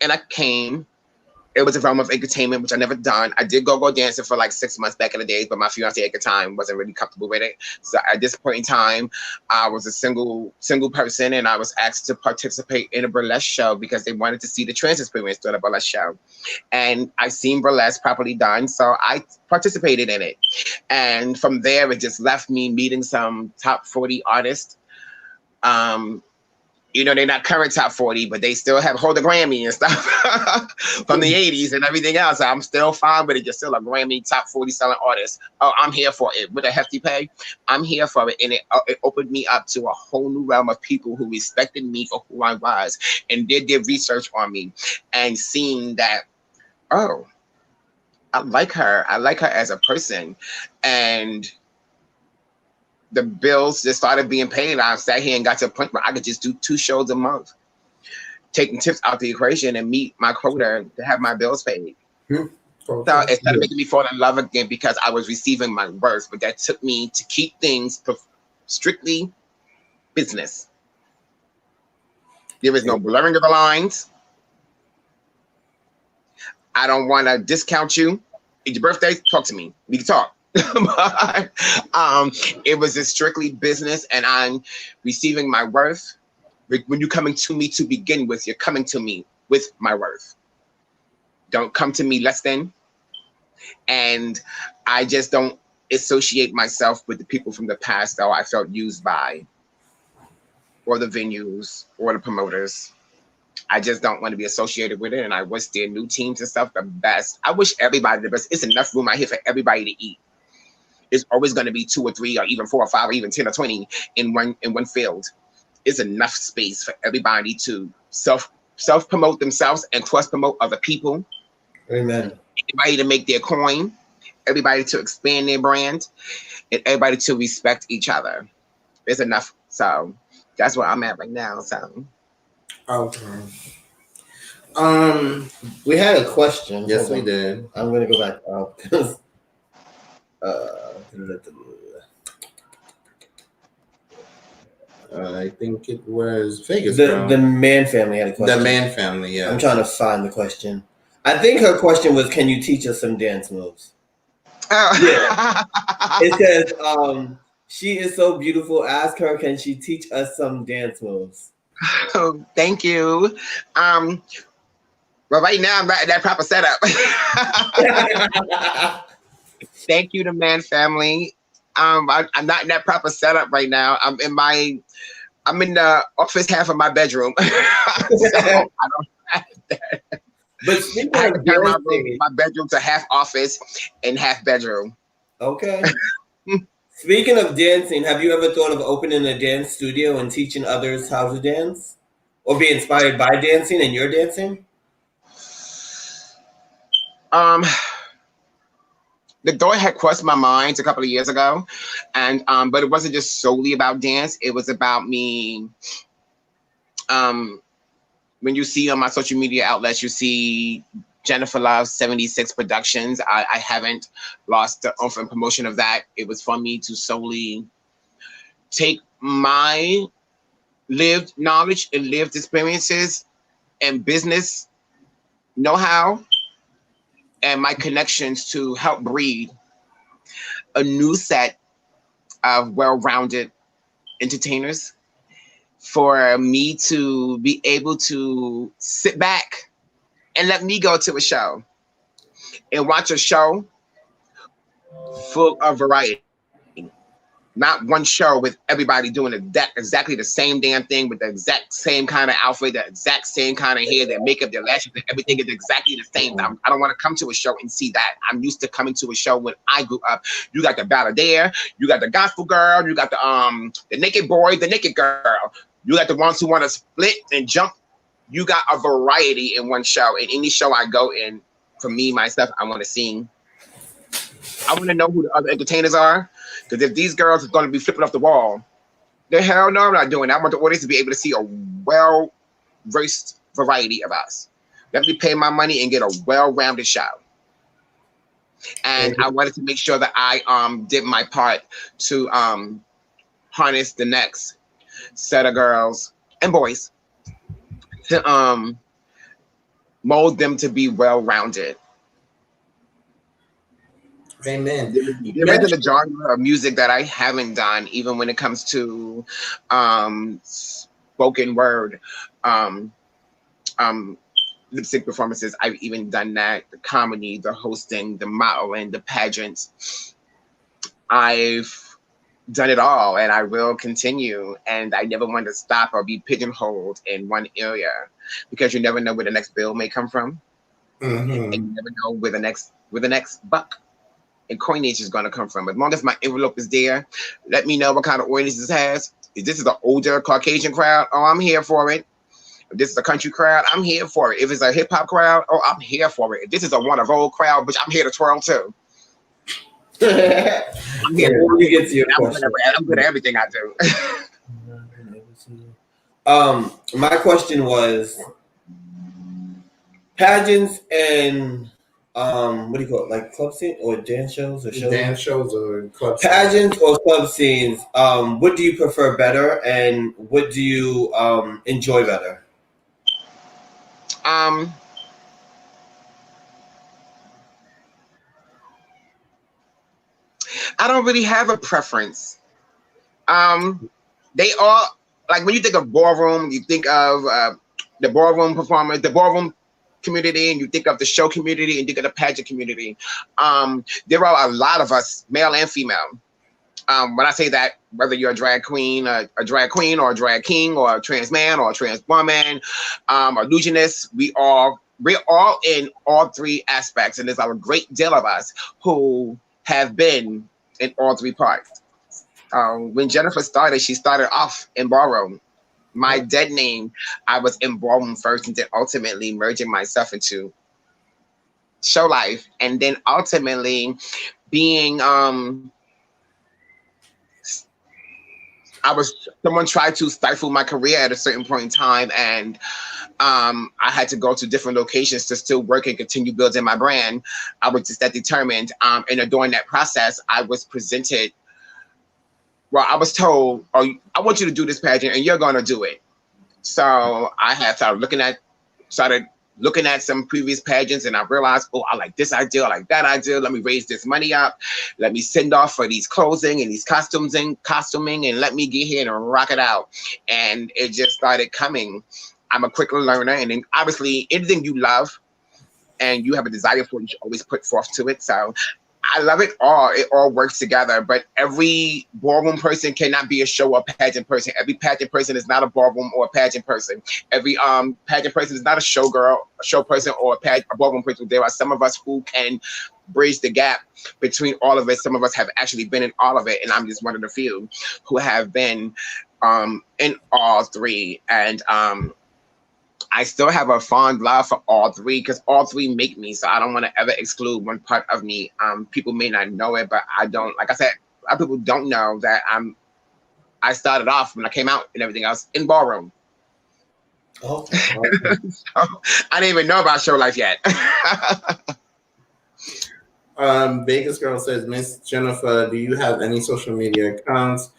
and I came. It was a realm of entertainment, which I never done. I did go dancing for like 6 months back in the days, but my fiance at the time wasn't really comfortable with it. So at this point in time, I was a single person, and I was asked to participate in a burlesque show because they wanted to see the trans experience during a burlesque show. And I've seen burlesque properly done, so I participated in it. And from there, it just left me meeting some top 40 artists. You know, they're not current top 40, but they still hold a Grammy and stuff from the 80s and everything else. I'm still fine with it. You're still a Grammy top 40 selling artist. Oh, I'm here for it. With a hefty pay, I'm here for it. And it opened me up to a whole new realm of people who respected me for who I was and did their research on me and seeing that, oh, I like her. I like her as a person. And the bills just started being paid. I sat here and got to a point where I could just do 2 shows a month, taking tips out the equation and meet my quota to have my bills paid. So instead of making me fall in love again because I was receiving my worth, but that took me to keep things strictly business. There is no blurring of the lines. I don't want to discount you. It's your birthday, talk to me. We can talk. But, it was just strictly business, and I'm receiving my worth. When you're coming to me to begin with, you're coming to me with my worth. Don't come to me less than. And I just don't associate myself with the people from the past that I felt used by, or the venues, or the promoters. I just don't want to be associated with it, and I wish their new teams and stuff the best. I wish everybody the best. It's enough room out here for everybody to eat. It's always going to be 2 or 3 or even 4 or 5 or even 10 or 20 in one field. It's enough space for everybody to self promote themselves and cross promote other people. Amen. Everybody to make their coin, everybody to expand their brand, and everybody to respect each other. There's enough. So that's where I'm at right now. So Okay. We had a question. Yes, we did. I'm gonna go back up because I think it was Vegas. The Man family had a question. The Man family, yeah. I'm trying to find the question. I think her question was, "Can you teach us some dance moves?" Yeah. It says, "She is so beautiful. Ask her, can she teach us some dance moves?" Oh, thank you. Well, right now I'm not in that proper setup. Thank you, the man family. I'm not in that proper setup right now. I'm in the office half of my bedroom. So I don't have that. But speaking I had to of turn dancing, my bedroom to half office and half bedroom. okay. Speaking of dancing, have you ever thought of opening a dance studio and teaching others how to dance? Or be inspired by dancing and your dancing? Um, the thought had crossed my mind a couple of years ago, and but it wasn't just solely about dance. It was about me. Um, when you see on my social media outlets, you see Jennifer Love 76 Productions. I haven't lost the oomph and promotion of that. It was for me to solely take my lived knowledge and lived experiences and business know-how and my connections to help breed a new set of well-rounded entertainers for me to be able to sit back and let me go to a show and watch a show full of variety. Not one show with everybody doing exactly the same damn thing with the exact same kind of outfit, the exact same kind of hair, their makeup, their lashes, everything is exactly the same. I don't want to come to a show and see that. I'm used to coming to a show when I grew up. You got the balladeer, you got the gospel girl, you got the naked boy, the naked girl. You got the ones who want to split and jump. You got a variety in one show. In any show I go in, for me, myself, I want to sing. I want to know who the other entertainers are. Because if these girls are going to be flipping off the wall, the hell no, I'm not doing that. I want the audience to be able to see a well-versed variety of us. Let me pay my money and get a well-rounded show. And I wanted to make sure that I did my part to harness the next set of girls and boys to mold them to be well-rounded. Amen. There isn't a genre of music that I haven't done, even when it comes to spoken word, lip sync performances. I've even done that. The comedy, the hosting, the modeling, the pageants. I've done it all, and I will continue. And I never want to stop or be pigeonholed in one area, because you never know where the next bill may come from, and you never know where the next buck and coinage is going to come from. As long as my envelope is there, let me know what kind of audience this has. If this is an older Caucasian crowd, oh, I'm here for it. If this is a country crowd, I'm here for it. If it's a hip hop crowd, oh, I'm here for it. If this is a one of old crowd, but I'm here to twirl too. I'm here. You get to your question. I'm good at everything I do. My question was pageants and what do you call it? Like club scene or dance shows or shows? Dance shows or club pageants or club scenes. What do you prefer better, and what do you enjoy better? I don't really have a preference. They all, like, when you think of ballroom, you think of the ballroom performers, the ballroom community, and you think of the show community, and think of the pageant community. There are a lot of us, male and female. When I say that, whether you're a drag queen or a drag king, or a trans man or a trans woman, illusionist, we're all in all three aspects, and there's a great deal of us who have been in all three parts. When Jennifer started, she started off in ballroom. My dead name, I was in ballroom first, and then ultimately merging myself into show life, and then ultimately being someone tried to stifle my career at a certain point in time, and I had to go to different locations to still work and continue building my brand. I was just that determined. And during that process, I was presented. Well, I was told, "Oh, I want you to do this pageant, and you're gonna do it." So I had started looking at some previous pageants, and I realized, oh, I like this idea, I like that idea. Let me raise this money up. Let me send off for these clothing and these costuming, and let me get here and rock it out. And it just started coming. I'm a quick learner, and then obviously anything you love and you have a desire for, you should always put forth to it. So I love it all. It all works together. But every ballroom person cannot be a show or pageant person. Every pageant person is not a ballroom or a pageant person. Every pageant person is not a showgirl, a show person, or a ballroom person. There are some of us who can bridge the gap between all of it. Some of us have actually been in all of it, and I'm just one of the few who have been in all three. And I still have a fond love for all three because all three make me. So I don't want to ever exclude one part of me. People may not know it, but I don't. Like I said, a lot of people don't know that I started off when I came out and everything else in ballroom. Oh, So I didn't even know about show life yet. Vegas Girl says, Miss Jennifer, do you have any social media accounts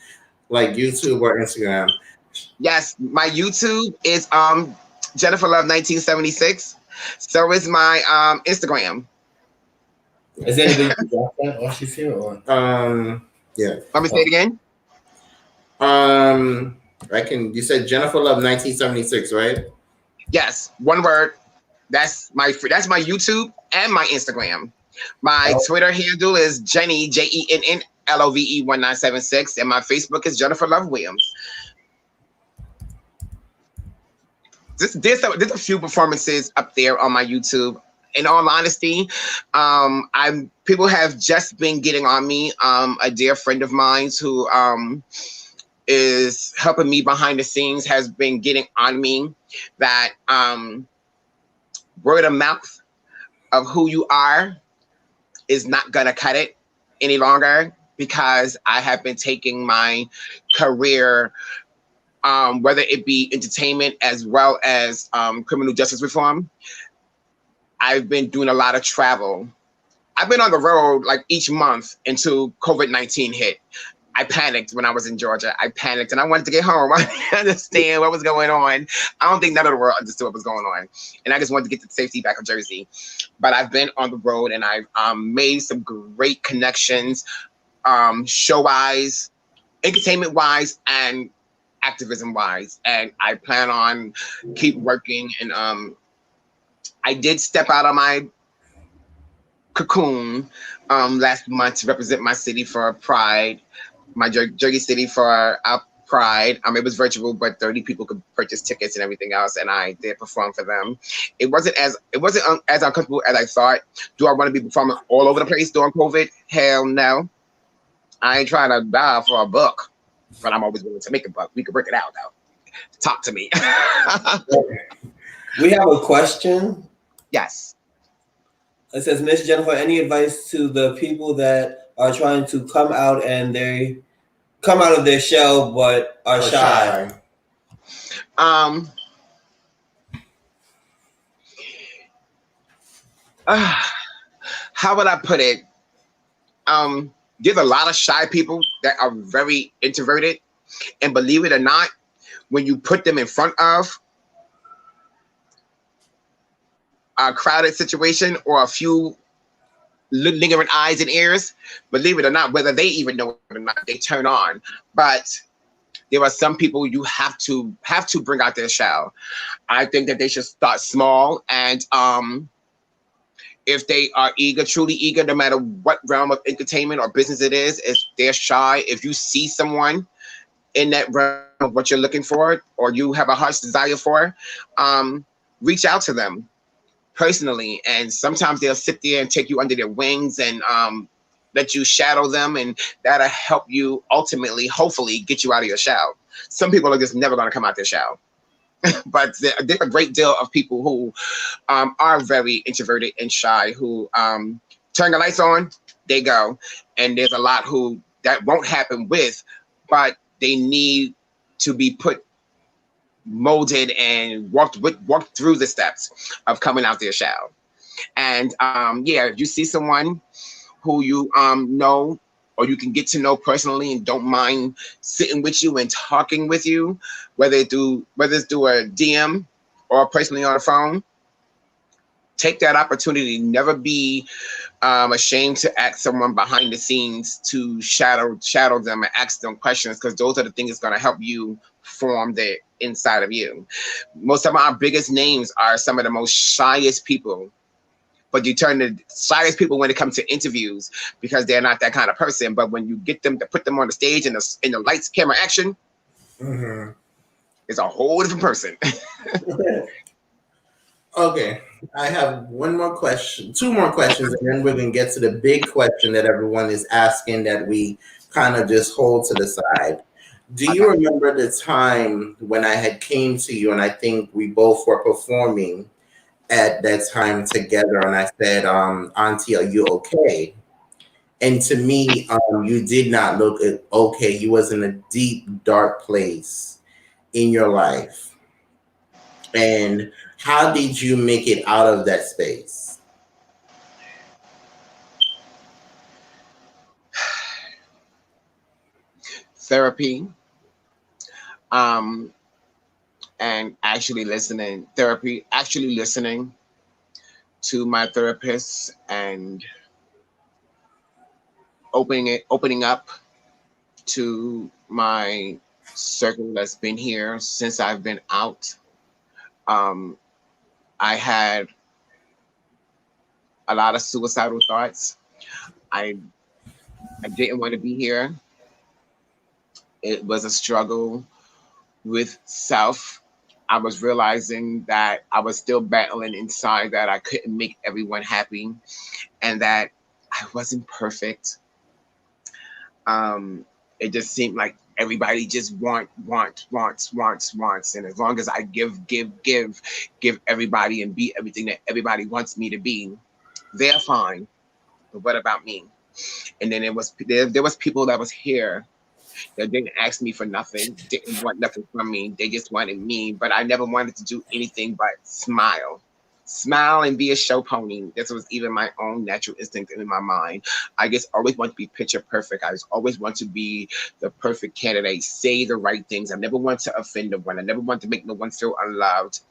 like YouTube or Instagram? Yes, my YouTube is Jennifer Love 1976. So is my Instagram. is there anybody who got that while she's here? Or? Yeah. Let me say it again. I can. You said Jennifer Love 1976, right? Yes, one word. That's my YouTube and my Instagram. My Twitter handle is Jenny JENNLOVE 1976, and my Facebook is Jennifer Love Williams. There's a few performances up there on my YouTube. In all honesty, people have just been getting on me. A dear friend of mine who is helping me behind the scenes has been getting on me that word of mouth of who you are is not gonna cut it any longer, because I have been taking my career, whether it be entertainment as well as criminal justice reform. I've been doing a lot of travel. I've been on the road like each month until COVID-19 hit. I panicked when I was in Georgia. I panicked and I wanted to get home. I didn't understand what was going on. I don't think none of the world understood what was going on. And I just wanted to get the safety back of Jersey. But I've been on the road and I've made some great connections, show-wise, entertainment-wise, and activism-wise. And I plan on keep working. And I did step out of my cocoon last month to represent my city for Pride. My Jersey City for our Pride. It was virtual, but 30 people could purchase tickets and everything else, and I did perform for them. It wasn't as uncomfortable as I thought. Do I want to be performing all over the place during COVID? Hell no. I ain't trying to die for a buck, but I'm always willing to make a buck. We could work it out though. Talk to me. We have a question. Yes. It says, Miss Jennifer, any advice to the people that are trying to come out and they come out of their shell but are shy? How would I put it? There's a lot of shy people that are very introverted, and believe it or not, when you put them in front of a crowded situation or a few lingering eyes and ears, believe it or not, whether they even know it or not, they turn on. But there are some people you have to bring out their shell. I think that they should start small, and if they are eager, truly eager, no matter what realm of entertainment or business it is, if they're shy, if you see someone in that realm of what you're looking for, or you have a heart's desire for, reach out to them personally. And sometimes they'll sit there and take you under their wings and let you shadow them, and that'll help you ultimately, hopefully, get you out of your shell. Some people are just never going to come out their shell. But there's a great deal of people who are very introverted and shy, who turn the lights on, they go. And there's a lot who that won't happen with, but they need to be molded and walked through the steps of coming out their shell. And if you see someone who you know, or you can get to know personally and don't mind sitting with you and talking with you, whether it's through a DM or personally on the phone, take that opportunity. Never be ashamed to ask someone behind the scenes to shadow them and ask them questions, because those are the things that's going to help you form the inside of you. Most of our biggest names are some of the most shyest people but you turn the shyest people when it comes to interviews because they're not that kind of person. But when you get them to put them on the stage in the lights, camera, action, it's a whole different person. Okay, I have one more question, two more questions, and then we're gonna get to the big question that everyone is asking that we kind of just hold to the side. Do you remember the time when I had came to you and I think we both were performing at that time together, and I said, Auntie, are you okay? And to me, you did not look okay. You was in a deep, dark place in your life. And how did you make it out of that space? Therapy, um, and actually listening to my therapist and opening up to my circle that's been here since I've been out. Um, I had a lot of suicidal thoughts. I I didn't want to be here. It was a struggle with self. I was realizing that I was still battling inside that I couldn't make everyone happy and that I wasn't perfect. Um, it just seemed like everybody just wants. And as long as I give everybody and be everything that everybody wants me to be, they're fine. But what about me? And then there was people that was here that didn't ask me for nothing, didn't want nothing from me. They just wanted me. But I never wanted to do anything but smile. Smile and be a show pony. This was even my own natural instinct in my mind. I just always want to be picture perfect. I just always want to be the perfect candidate, say the right things. I never want to offend no one. I never want to make no one feel unloved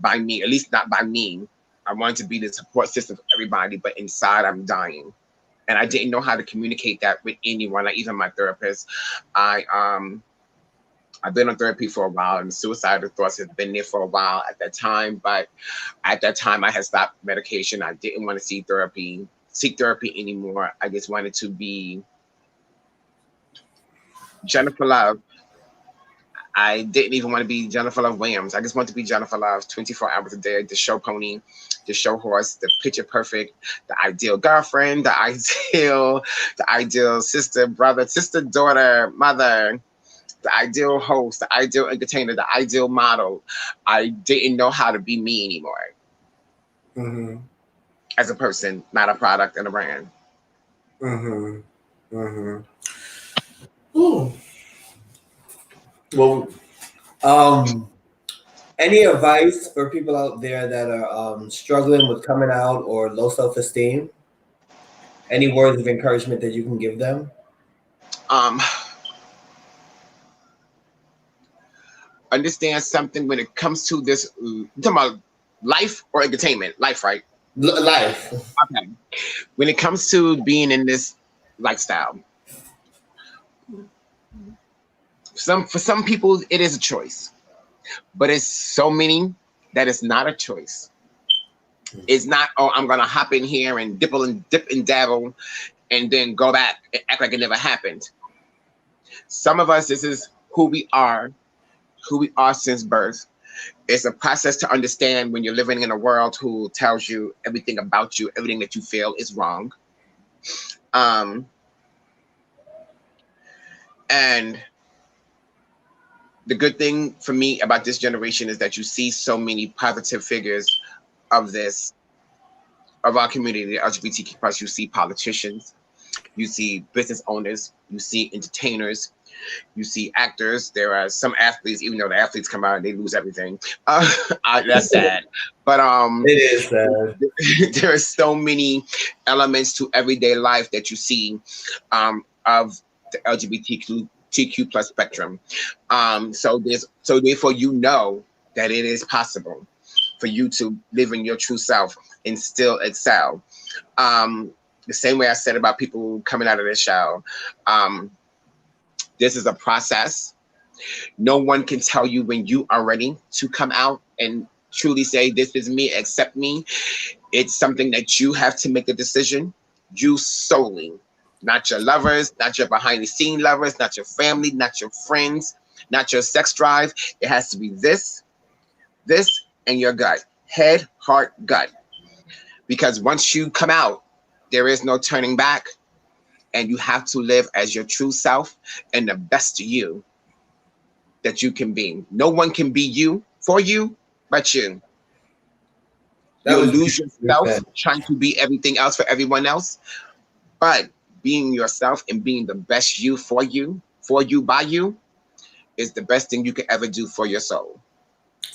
by me, at least not by me. I wanted to be the support system for everybody, but inside I'm dying. And I didn't know how to communicate that with anyone, like even my therapist. I've been on therapy for a while, and suicidal thoughts have been there for a while at that time. But at that time, I had stopped medication. I didn't want to seek therapy anymore. I just wanted to be Jennifer Love. I didn't even want to be Jennifer Love Williams. I just wanted to be Jennifer Love 24 hours a day, the show pony, the show horse, the picture perfect, the ideal girlfriend, the ideal sister, brother, sister, daughter, mother, the ideal host, the ideal entertainer, the ideal model. I didn't know how to be me anymore Mm-hmm. as a person, not a product and a brand. Mm-hmm. Mm-hmm. Ooh. Well, Any advice for people out there that are struggling with coming out or low self-esteem? Any words of encouragement that you can give them? Um, Understand something when it comes to this. You're talking about life or entertainment? Life, right? Life. Okay. When it comes to being in this lifestyle, for some people it is a choice, but it's so many that it's not a choice. It's not, oh, I'm gonna hop in here and dip and dabble and then go back and act like it never happened. Some of us, this is who we are since birth. It's a process to understand when you're living in a world who tells you everything about you, everything that you feel is wrong. And the good thing for me about this generation is that you see so many positive figures of our community, the LGBTQ plus. You see politicians, you see business owners, you see entertainers, you see actors. There are some athletes, even though the athletes come out and they lose everything. That's sad. But It is sad. there are so many elements to everyday life that you see of the LGBTQ plus spectrum. So therefore you know that it is possible for you to live in your true self and still excel. The same way I said about people coming out of the shell. This is a process. No one can tell you when you are ready to come out and truly say, this is me, accept me. It's something that you have to make a decision, you solely, not your lovers, not your behind the scene lovers, not your family, not your friends, not your sex drive. It has to be this, and your gut, head, heart, gut. Because once you come out, there is no turning back, and you have to live as your true self and the best you that you can be. No one can be you for you but you. That You'll was lose beautifully yourself said. trying to be everything else for everyone else, but being yourself and being the best you, by you, is the best thing you could ever do for your soul.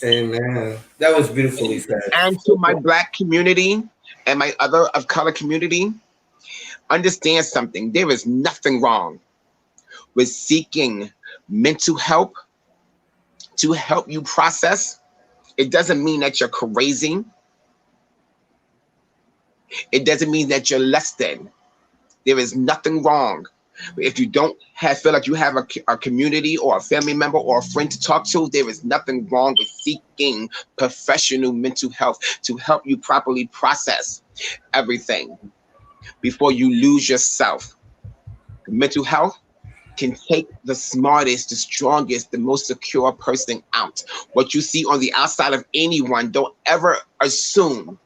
Amen. That was beautifully said. And to my black community and my other of color community, understand something. There is nothing wrong with seeking mental help to help you process. It doesn't mean that you're crazy. It doesn't mean that you're less than. There is nothing wrong. If you don't feel like you have a community or a family member or a friend to talk to, there is nothing wrong with seeking professional mental health to help you properly process everything before you lose yourself. Mental health can take the smartest, the strongest, the most secure person out. What you see on the outside of anyone, don't ever assume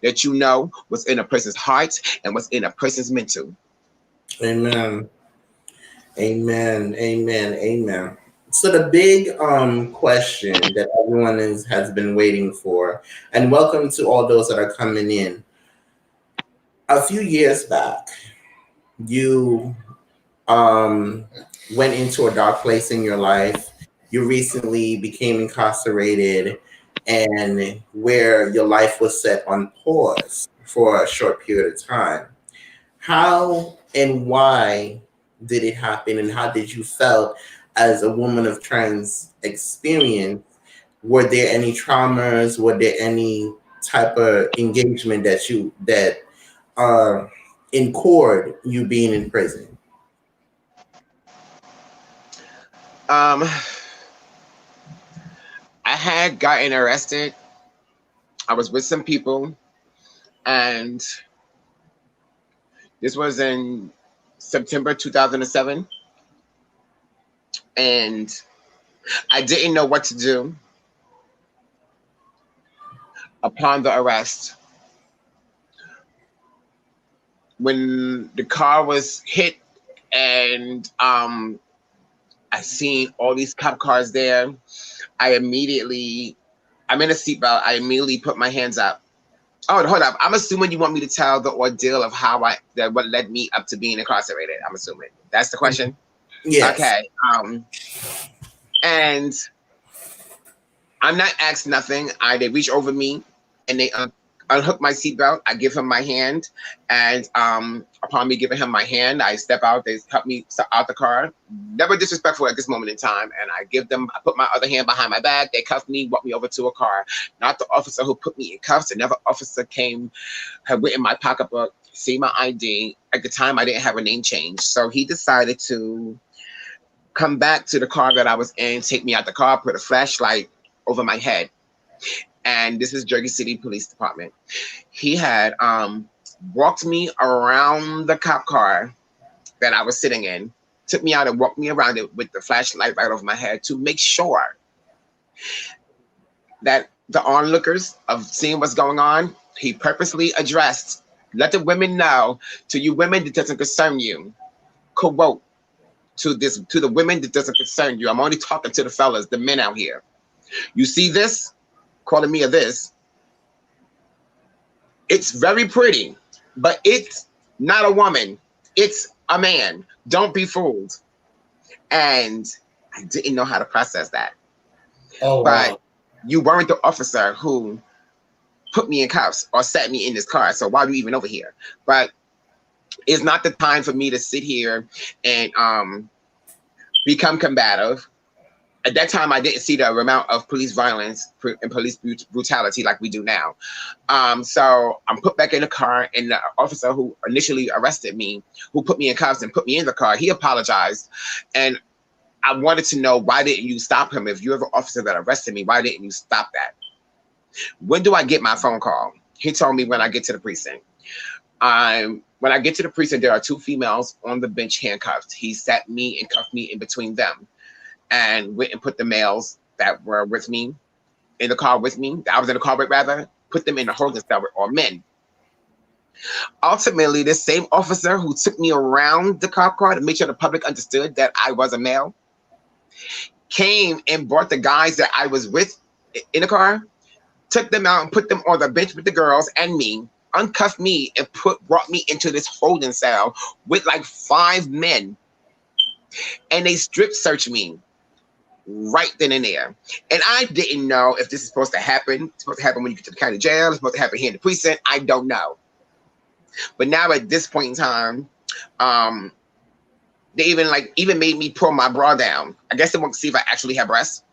that you know what's in a person's heart and what's in a person's mental. Amen. Amen. Amen. Amen. So the big question that everyone has been waiting for, and welcome to all those that are coming in. A few years back, you um went into a dark place in your life. You recently became incarcerated, and where your life was set on pause for a short period of time. How and why did it happen, and how did you felt as a woman of trans experience? Were there any traumas? Were there any type of engagement that uh incurred you being in prison? Um, I had gotten arrested. I was with some people, and this was in September 2007, and I didn't know what to do upon the arrest. When the car was hit, and I seen all these cop cars there, I'm in a seatbelt. I immediately put my hands up. Oh, hold up. I'm assuming you want me to tell the ordeal of what led me up to being incarcerated. I'm assuming that's the question. Yes. Okay. And I'm not asked nothing. They reach over me and they unhook my seatbelt. I give him my hand, and upon me giving him my hand, I step out. They help me out the car. Never disrespectful at this moment in time. And I put my other hand behind my back. They cuff me, walk me over to a car. Not the officer who put me in cuffs. Another officer had written my pocketbook, see my ID. At the time, I didn't have a name change, so he decided to come back to the car that I was in, take me out the car, put a flashlight over my head. And this is Jersey City Police Department. He had walked me around the cop car that I was sitting in, took me out and walked me around it with the flashlight right over my head to make sure that the onlookers of seeing what's going on, he purposely addressed, let the women know, to you women, that doesn't concern you. Quote, to the women, that doesn't concern you. I'm only talking to the fellas, the men out here. You see this? Calling me a this. It's very pretty, but it's not a woman. It's a man. Don't be fooled. And I didn't know how to process that. Oh But wow. you weren't the officer who put me in cuffs or sat me in this car. So why are you even over here? But it's not the time for me to sit here and become combative. At that time, I didn't see the amount of police violence and police brutality like we do now. So I'm put back in the car, and the officer who initially arrested me, who put me in cuffs and put me in the car, he apologized. And I wanted to know, why didn't you stop him? If you're the officer that arrested me, why didn't you stop that? When do I get my phone call? He told me when I get to the precinct. When I get to the precinct, there are two females on the bench handcuffed. He sat me and cuffed me in between them and went and put the males that were with me in the car with me, that I was in the car with rather, put them in the holding cell with all men. Ultimately, this same officer who took me around the cop car to make sure the public understood that I was a male came and brought the guys that I was with in the car, took them out and put them on the bench with the girls and me, uncuffed me and brought me into this holding cell with like 5 men. And they strip searched me right then and there. And I didn't know if this is supposed to happen. It's supposed to happen when you get to the county jail. It's supposed to happen here in the precinct. I don't know. But now at this point in time, they even made me pull my bra down. I guess they want to see if I actually have breasts.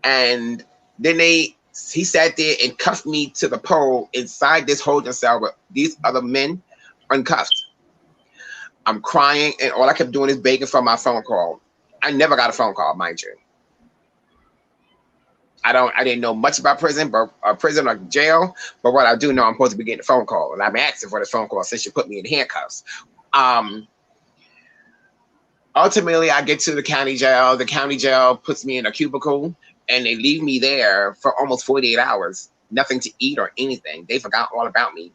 And then he sat there and cuffed me to the pole inside this holding cell with these other men uncuffed. I'm crying, and all I kept doing is begging for my phone call. I never got a phone call, mind you. I didn't know much about prison, but prison or jail. But what I do know, I'm supposed to be getting a phone call, and I'm asking for the phone call since you put me in handcuffs. Ultimately, I get to the county jail. The county jail puts me in a cubicle, and they leave me there for almost 48 hours. Nothing to eat or anything. They forgot all about me.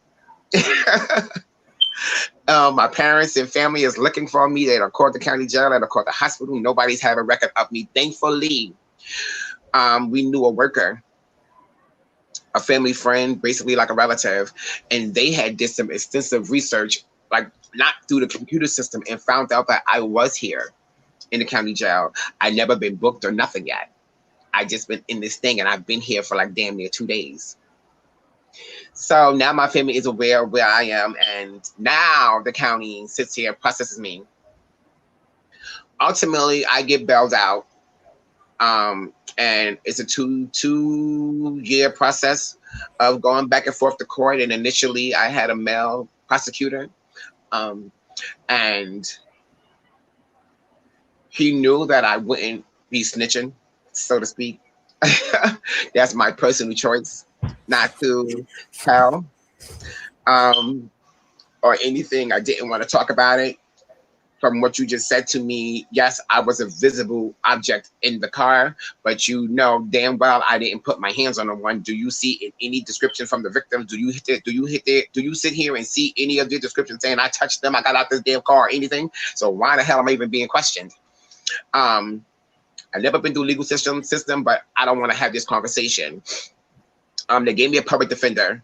My parents and family is looking for me. They don't call the county jail. They don't call the hospital. Nobody's have a record of me. Thankfully, we knew a worker, a family friend, basically like a relative, and they had did some extensive research, like not through the computer system, and found out that I was here in the county jail. I never been booked or nothing yet. I just been in this thing, and I've been here for like damn near 2 days. So now my family is aware of where I am, and now the county sits here and processes me. Ultimately, I get bailed out, and it's a two-year process of going back and forth to court. And initially, I had a male prosecutor, and he knew that I wouldn't be snitching, so to speak. That's my personal choice, not to tell or anything. I didn't want to talk about it. From what you just said to me, yes, I was a visible object in the car, but you know damn well I didn't put my hands on the one. Do you see in any description from the victims? Do you hit it? Do you sit here and see any of the descriptions saying I touched them, I got out this damn car, or anything? So why the hell am I even being questioned? I've never been through legal system, but I don't want to have this conversation. They gave me a public defender.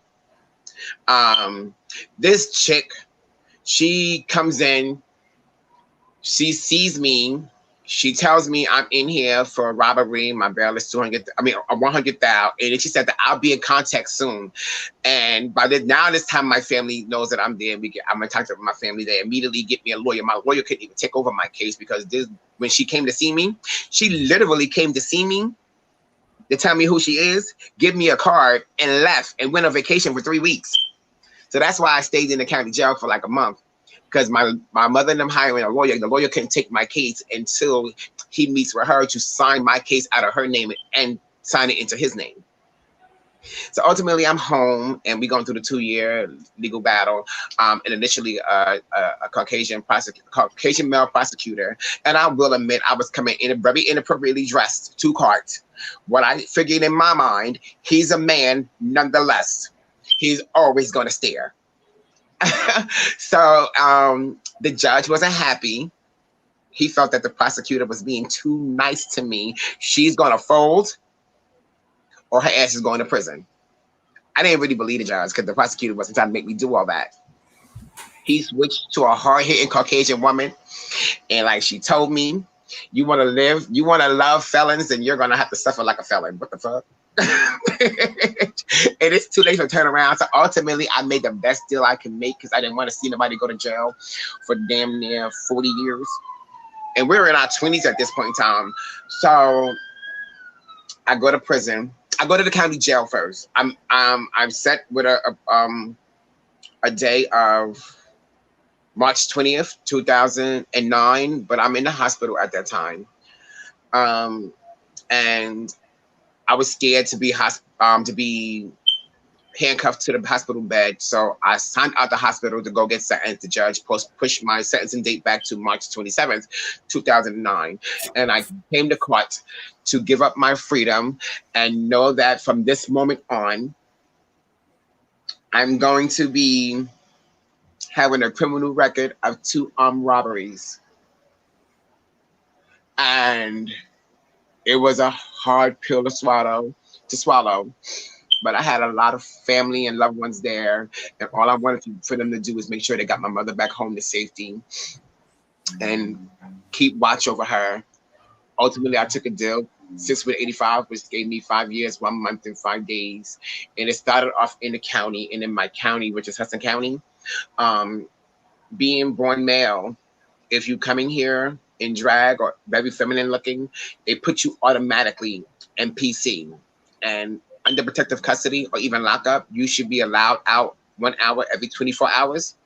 This chick, she comes in, she sees me, she tells me I'm in here for a robbery. My bail is 100,000, and then she said that I'll be in contact soon. And by this time, my family knows that I'm there. I'm in contact with my family. They immediately get me a lawyer. My lawyer couldn't even take over my case because when she came to see me, she literally came to see me to tell me who she is, give me a card, and left and went on vacation for 3 weeks. So that's why I stayed in the county jail for like a month. Because my mother and them hiring a lawyer, the lawyer couldn't take my case until he meets with her to sign my case out of her name and sign it into his name. So ultimately, I'm home, and we're going through the 2-year legal battle. And initially, a Caucasian male prosecutor, and I will admit, I was coming in very inappropriately dressed to court. What I figured in my mind, he's a man, nonetheless. He's always going to stare. So the judge wasn't happy. He felt that the prosecutor was being too nice to me. She's going to fold, or her ass is going to prison. I didn't really believe the judge because the prosecutor wasn't trying to make me do all that. He switched to a hard-hitting Caucasian woman, and like she told me, you want to love felons, and you're going to have to suffer like a felon. What the fuck? And it's too late to turn around. So ultimately, I made the best deal I could make because I didn't want to see nobody go to jail for damn near 40 years. And we were in our 20s at this point in time. So I go to prison. I go to the county jail first. I'm set with a day of March 20th, 2009, but I'm in the hospital at that time. And I was scared to be handcuffed to the hospital bed, so I signed out the hospital to go get sentenced. The judge pushed my sentencing date back to March 27th, 2009, and I came to court to give up my freedom and know that from this moment on, I'm going to be having a criminal record of 2 armed robberies. And it was a hard pill to swallow. But I had a lot of family and loved ones there, and all I wanted for them to do was make sure they got my mother back home to safety and keep watch over her. Ultimately, I took a deal, 6 with 85, which gave me 5 years, 1 month, and 5 days. And it started off in the county, and in my county, which is Hudson County, being born male, if you come in here in drag or very feminine looking, they put you automatically in PC. And under protective custody or even lockup, you should be allowed out 1 hour every 24 hours.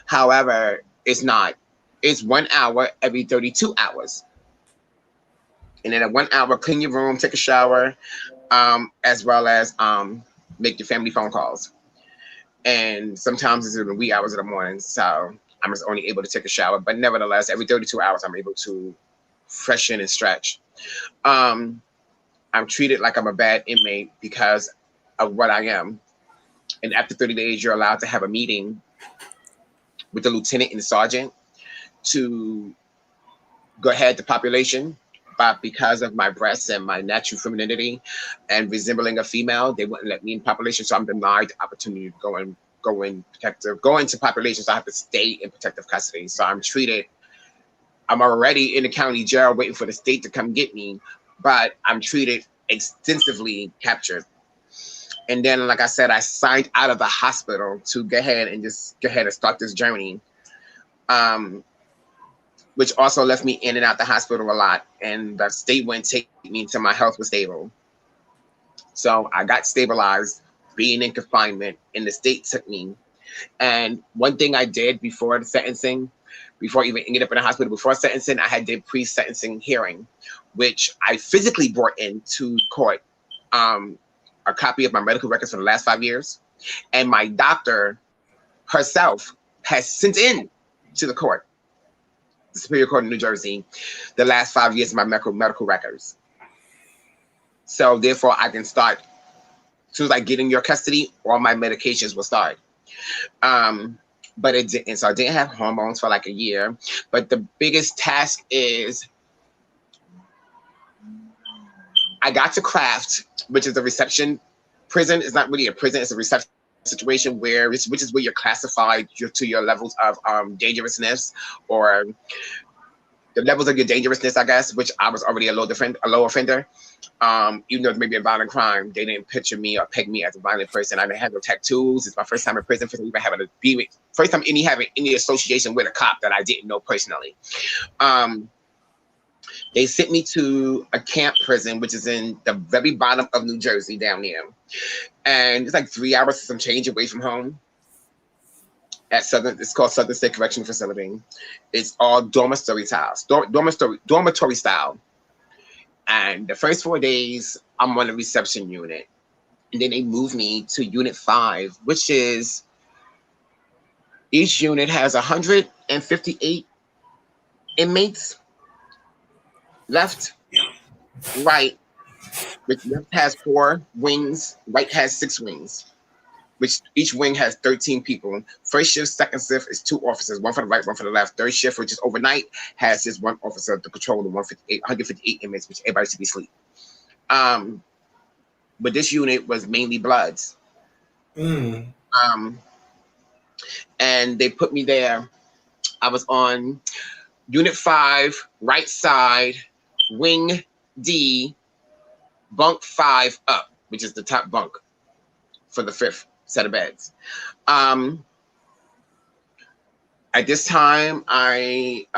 However, it's not. It's 1 hour every 32 hours. And then at 1 hour, clean your room, take a shower, as well as make your family phone calls. And sometimes it's in the wee hours of the morning, so I'm just only able to take a shower. But nevertheless, every 32 hours, I'm able to freshen and stretch. I'm treated like I'm a bad inmate because of what I am. And after 30 days, you're allowed to have a meeting with the lieutenant and the sergeant to go ahead to population. But because of my breasts and my natural femininity and resembling a female, they wouldn't let me in population. So I'm denied the opportunity to go into population. So I have to stay in protective custody. So I'm already in the county jail waiting for the state to come get me, but I'm treated extensively captured. And then, like I said, I signed out of the hospital to go ahead and start this journey, which also left me in and out the hospital a lot. And the state wouldn't take me until my health was stable. So I got stabilized being in confinement, and the state took me. And one thing I did before the sentencing, before even ending up in the hospital, before sentencing, I had did pre-sentencing hearing, which I physically brought into court a copy of my medical records for the last 5 years. And my doctor herself has sent in to the court, the Superior Court of New Jersey, the last 5 years of my medical records. So therefore, I can start, as soon as I get in your custody, all my medications will start. But it didn't. So I didn't have hormones for like a year. But the biggest task is I got to Craft, which is a reception prison. It's not really a prison. It's a reception situation which is where you're classified to your levels of dangerousness, or the levels of your dangerousness, I guess, which I was already a low offender. Even though it may be a violent crime, they didn't picture me or peg me as a violent person. I didn't have no tattoos. It's my first time in prison. First time having any association with a cop that I didn't know personally. They sent me to a camp prison, which is in the very bottom of New Jersey down there. And it's like 3 hours to some change away from home. It's called Southern State Correctional Facility. It's all dormitory style. And the first 4 days, I'm on the reception unit. And then they moved me to Unit 5, which is, each unit has 158 inmates. Left, right, which left has 4 wings, right has 6 wings, which each wing has 13 people. First shift, second shift is 2 officers, one for the right, one for the left. Third shift, which is overnight, has this 1 officer to control the 158 inmates, which everybody should be asleep. But this unit was mainly bloods. And they put me there. I was on Unit 5, right side, Wing D, bunk 5 up, which is the top bunk for the 5th set of beds. At this time, I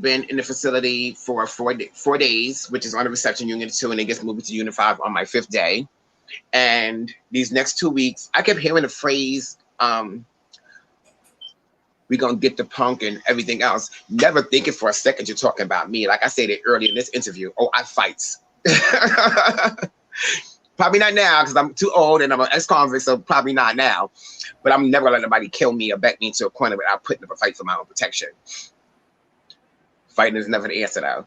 been in the facility for 4 days, which is on the reception unit 2, and it gets moved to Unit 5 on my 5th day. And these next 2 weeks, I kept hearing the phrase, we're going to get the punk and everything else. Never thinking for a second you're talking about me. Like I said it earlier in this interview, I fights. Probably not now because I'm too old and I'm an ex-convict, so probably not now. But I'm never gonna let nobody kill me or back me into a corner without putting up a fight for my own protection. Fighting is never the answer though.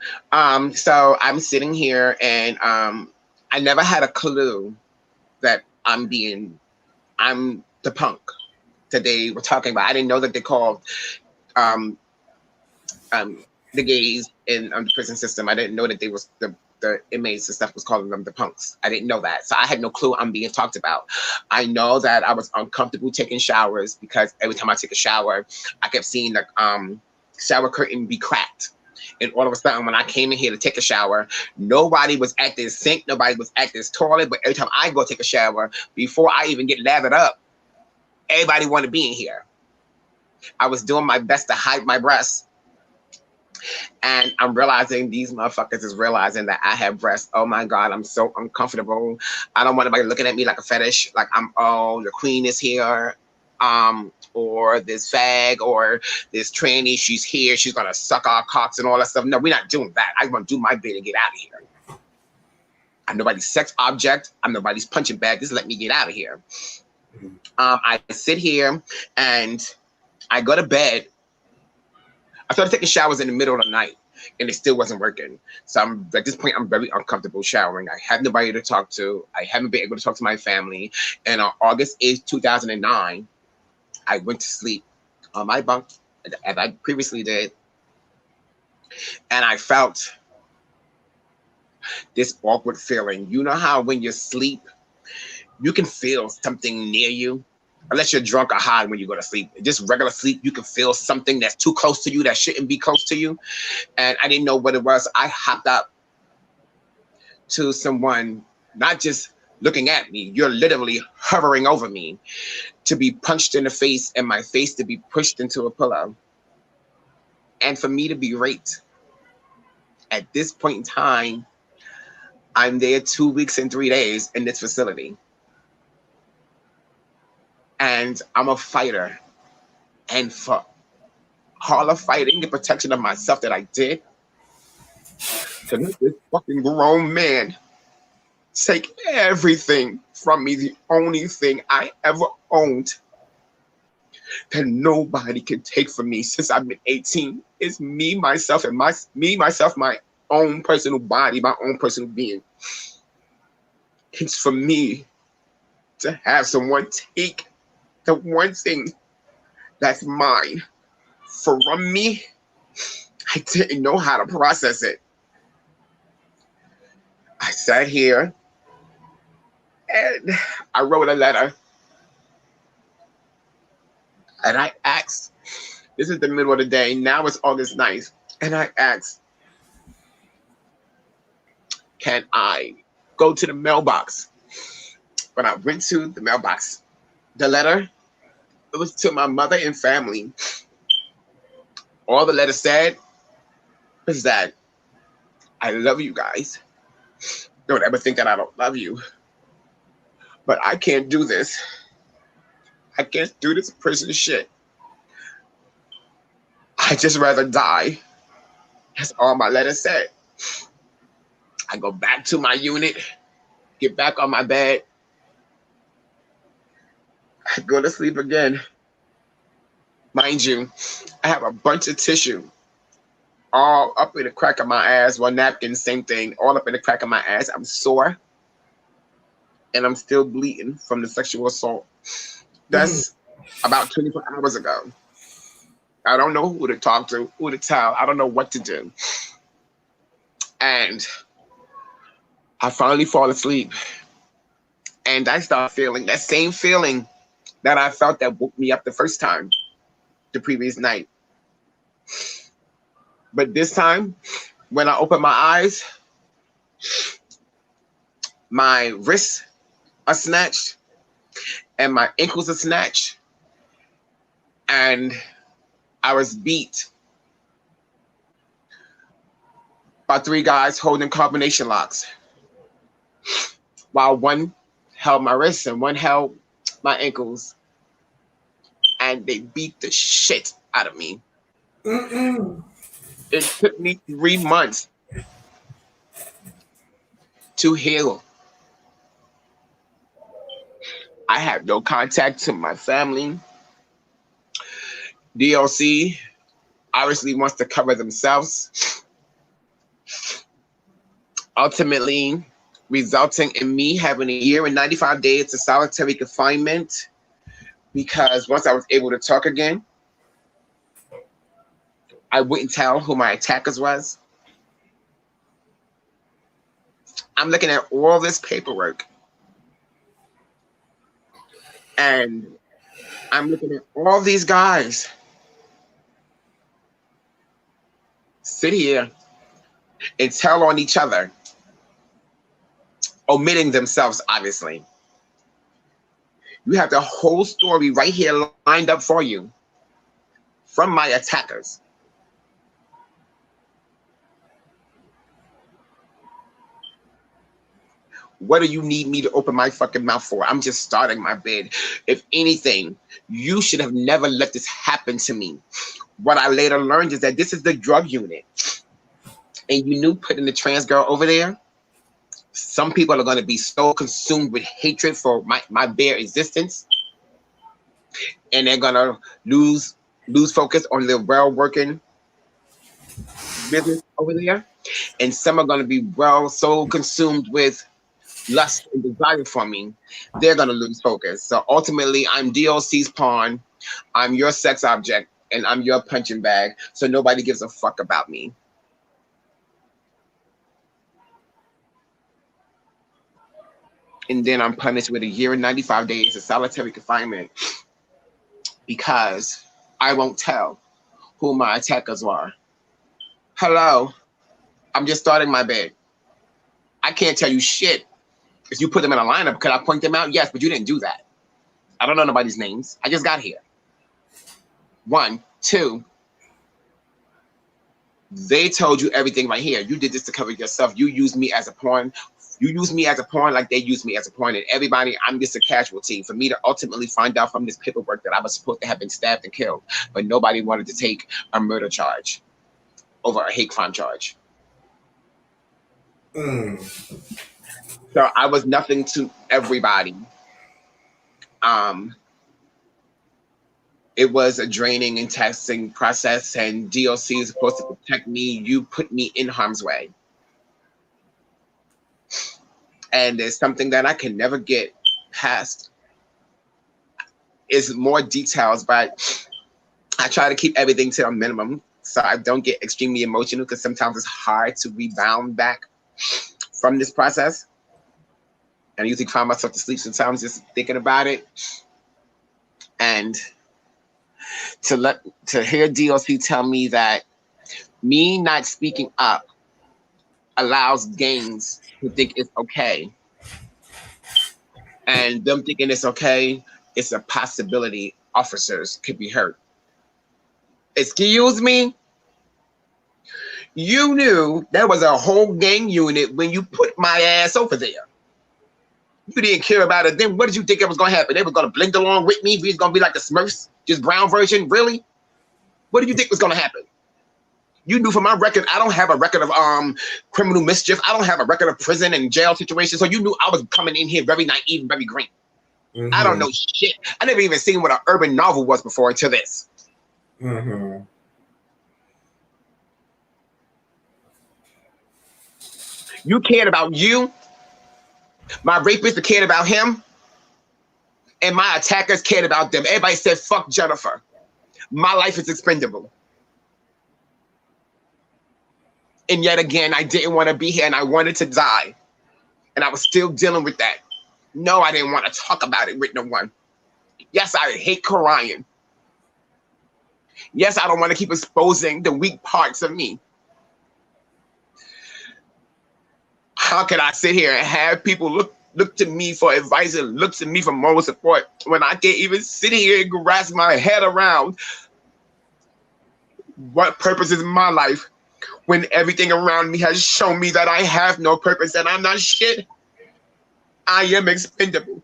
So I'm sitting here and I never had a clue that I'm the punk that they were talking about. I didn't know that they called um, the gays in the prison system. I didn't know that they was the inmates and stuff was calling them the punks. I didn't know that. So I had no clue I'm being talked about. I know that I was uncomfortable taking showers because every time I take a shower, I kept seeing the shower curtain be cracked. And all of a sudden, when I came in here to take a shower, nobody was at this sink, nobody was at this toilet. But every time I go take a shower, before I even get lathered up, everybody wanted to be in here. I was doing my best to hide my breasts. And I'm realizing these motherfuckers is realizing that I have breasts. Oh my God, I'm so uncomfortable. I don't want anybody looking at me like a fetish. Like the queen is here. Or this fag or this tranny, she's here, she's gonna suck our cocks and all that stuff. No, we're not doing that. I want to do my bit and get out of here. I'm nobody's sex object. I'm nobody's punching bag. Just let me get out of here. I sit here and I go to bed. I started taking showers in the middle of the night and it still wasn't working. So at this point, I'm very uncomfortable showering. I have nobody to talk to. I haven't been able to talk to my family. And on August 8th, 2009, I went to sleep on my bunk, as I previously did, and I felt this awkward feeling. You know how when you sleep, you can feel something near you? Unless you're drunk or high when you go to sleep. Just regular sleep, you can feel something that's too close to you, that shouldn't be close to you. And I didn't know what it was. I hopped up to someone, not just looking at me, you're literally hovering over me, to be punched in the face and my face to be pushed into a pillow. And for me to be raped. At this point in time, I'm there 2 weeks and 3 days in this facility. And I'm a fighter. And for all the fighting and protection of myself that I did, to let this fucking grown man take everything from me, the only thing I ever owned that nobody can take from me since I've been 18 is me, myself, and my own personal body, my own personal being. It's for me to have someone take the one thing that's mine from me. I didn't know how to process it. I sat here and I wrote a letter. And I asked, this is the middle of the day, now it's August 9th, and I asked, can I go to the mailbox? When I went to the mailbox, the letter, it was to my mother and family. All the letter said was that I love you guys. Don't ever think that I don't love you. But I can't do this. I can't do this prison shit. I just rather die. That's all my letter said. I go back to my unit, get back on my bed. I go to sleep again. Mind you, I have a bunch of tissue all up in the crack of my ass. One napkin, same thing, all up in the crack of my ass. I'm sore. And I'm still bleeding from the sexual assault. That's about 24 hours ago. I don't know who to talk to, who to tell. I don't know what to do. And I finally fall asleep. And I start feeling that same feeling that I felt that woke me up the first time, the previous night. But this time, when I open my eyes, my wrists are snatched and my ankles are snatched. And I was beat by 3 guys holding combination locks, while one held my wrists and one held my ankles, and they beat the shit out of me. It took me 3 months to heal. I have no contact to my family. DLC obviously wants to cover themselves, ultimately resulting in me having a year and 95 days of solitary confinement because once I was able to talk again, I wouldn't tell who my attackers was. I'm looking at all this paperwork and I'm looking at all these guys sit here and tell on each other, omitting themselves, obviously. You have the whole story right here lined up for you from my attackers. What do you need me to open my fucking mouth for? I'm just starting my bid. If anything, you should have never let this happen to me. What I later learned is that this is the drug unit. And you knew putting the trans girl over there, some people are going to be so consumed with hatred for my bare existence, and they're going to lose focus on their well-working business over there. And some are going to be so consumed with lust and desire for me, they're going to lose focus. So ultimately, I'm DLC's pawn, I'm your sex object, and I'm your punching bag, so nobody gives a fuck about me. And then I'm punished with a year and 95 days of solitary confinement because I won't tell who my attackers were. Hello, I'm just starting my bid. I can't tell you shit. If you put them in a lineup, could I point them out? Yes, but you didn't do that. I don't know nobody's names. I just got here. 1, 2. They told you everything right here. You did this to cover yourself. You used me as a pawn. You used me as a pawn like they used me as a pawn. And everybody, I'm just a casualty for me to ultimately find out from this paperwork that I was supposed to have been stabbed and killed. But nobody wanted to take a murder charge over a hate crime charge. So I was nothing to everybody. It was a draining and taxing process, and DLC is supposed to protect me. You put me in harm's way. And there's something that I can never get past. Is more details, but I try to keep everything to a minimum so I don't get extremely emotional because sometimes it's hard to rebound back from this process. And I usually find myself to sleep sometimes just thinking about it. And to hear DLC tell me that me not speaking up allows gangs to think it's okay. And them thinking it's okay, it's a possibility officers could be hurt. Excuse me? You knew there was a whole gang unit when you put my ass over there. You didn't care about it then. What did you think it was going to happen? They were going to blend along with me? We was going to be like the Smurfs, just brown version? Really? What did you think was going to happen? You knew from my record, I don't have a record of criminal mischief. I don't have a record of prison and jail situations. So you knew I was coming in here very naive and very green. I don't know shit. I never even seen what an urban novel was before until this. You cared about you. My rapist cared about him. And my attackers cared about them. Everybody said, fuck Jennifer. My life is expendable. And yet again, I didn't want to be here and I wanted to die. And I was still dealing with that. No, I didn't want to talk about it with no one. Yes, I hate crying. Yes, I don't want to keep exposing the weak parts of me. How can I sit here and have people look to me for advice and look to me for moral support when I can't even sit here and grasp my head around what purpose is my life when everything around me has shown me that I have no purpose and I'm not shit? I am expendable.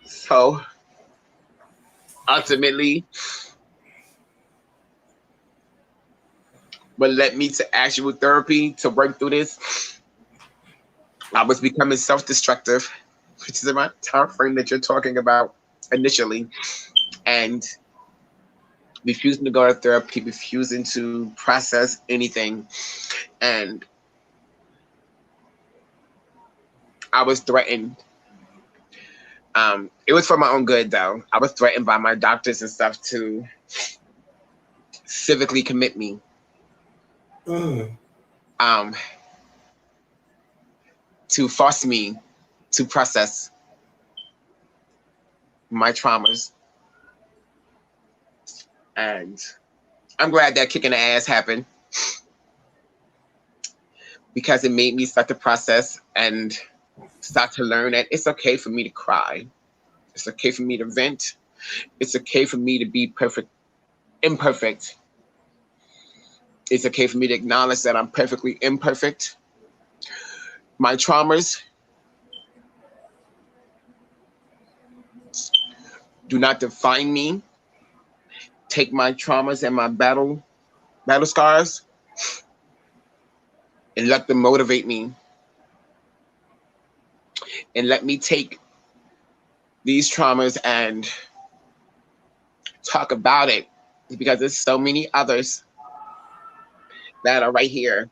So ultimately, what led me to actual therapy to work through this, I was becoming self-destructive, which is my time frame that you're talking about initially, and refusing to go to therapy, refusing to process anything. And I was threatened. It was for my own good, though. I was threatened by my doctors and stuff to civically commit me. Um, to force me to process my traumas. And I'm glad that kicking the ass happened because it made me start to process and start to learn that it's okay for me to cry. It's okay for me to vent. It's okay for me to be imperfect. It's okay for me to acknowledge that I'm perfectly imperfect. My traumas do not define me. Take my traumas and my battle scars and let them motivate me. And let me take these traumas and talk about it because there's so many others that are right here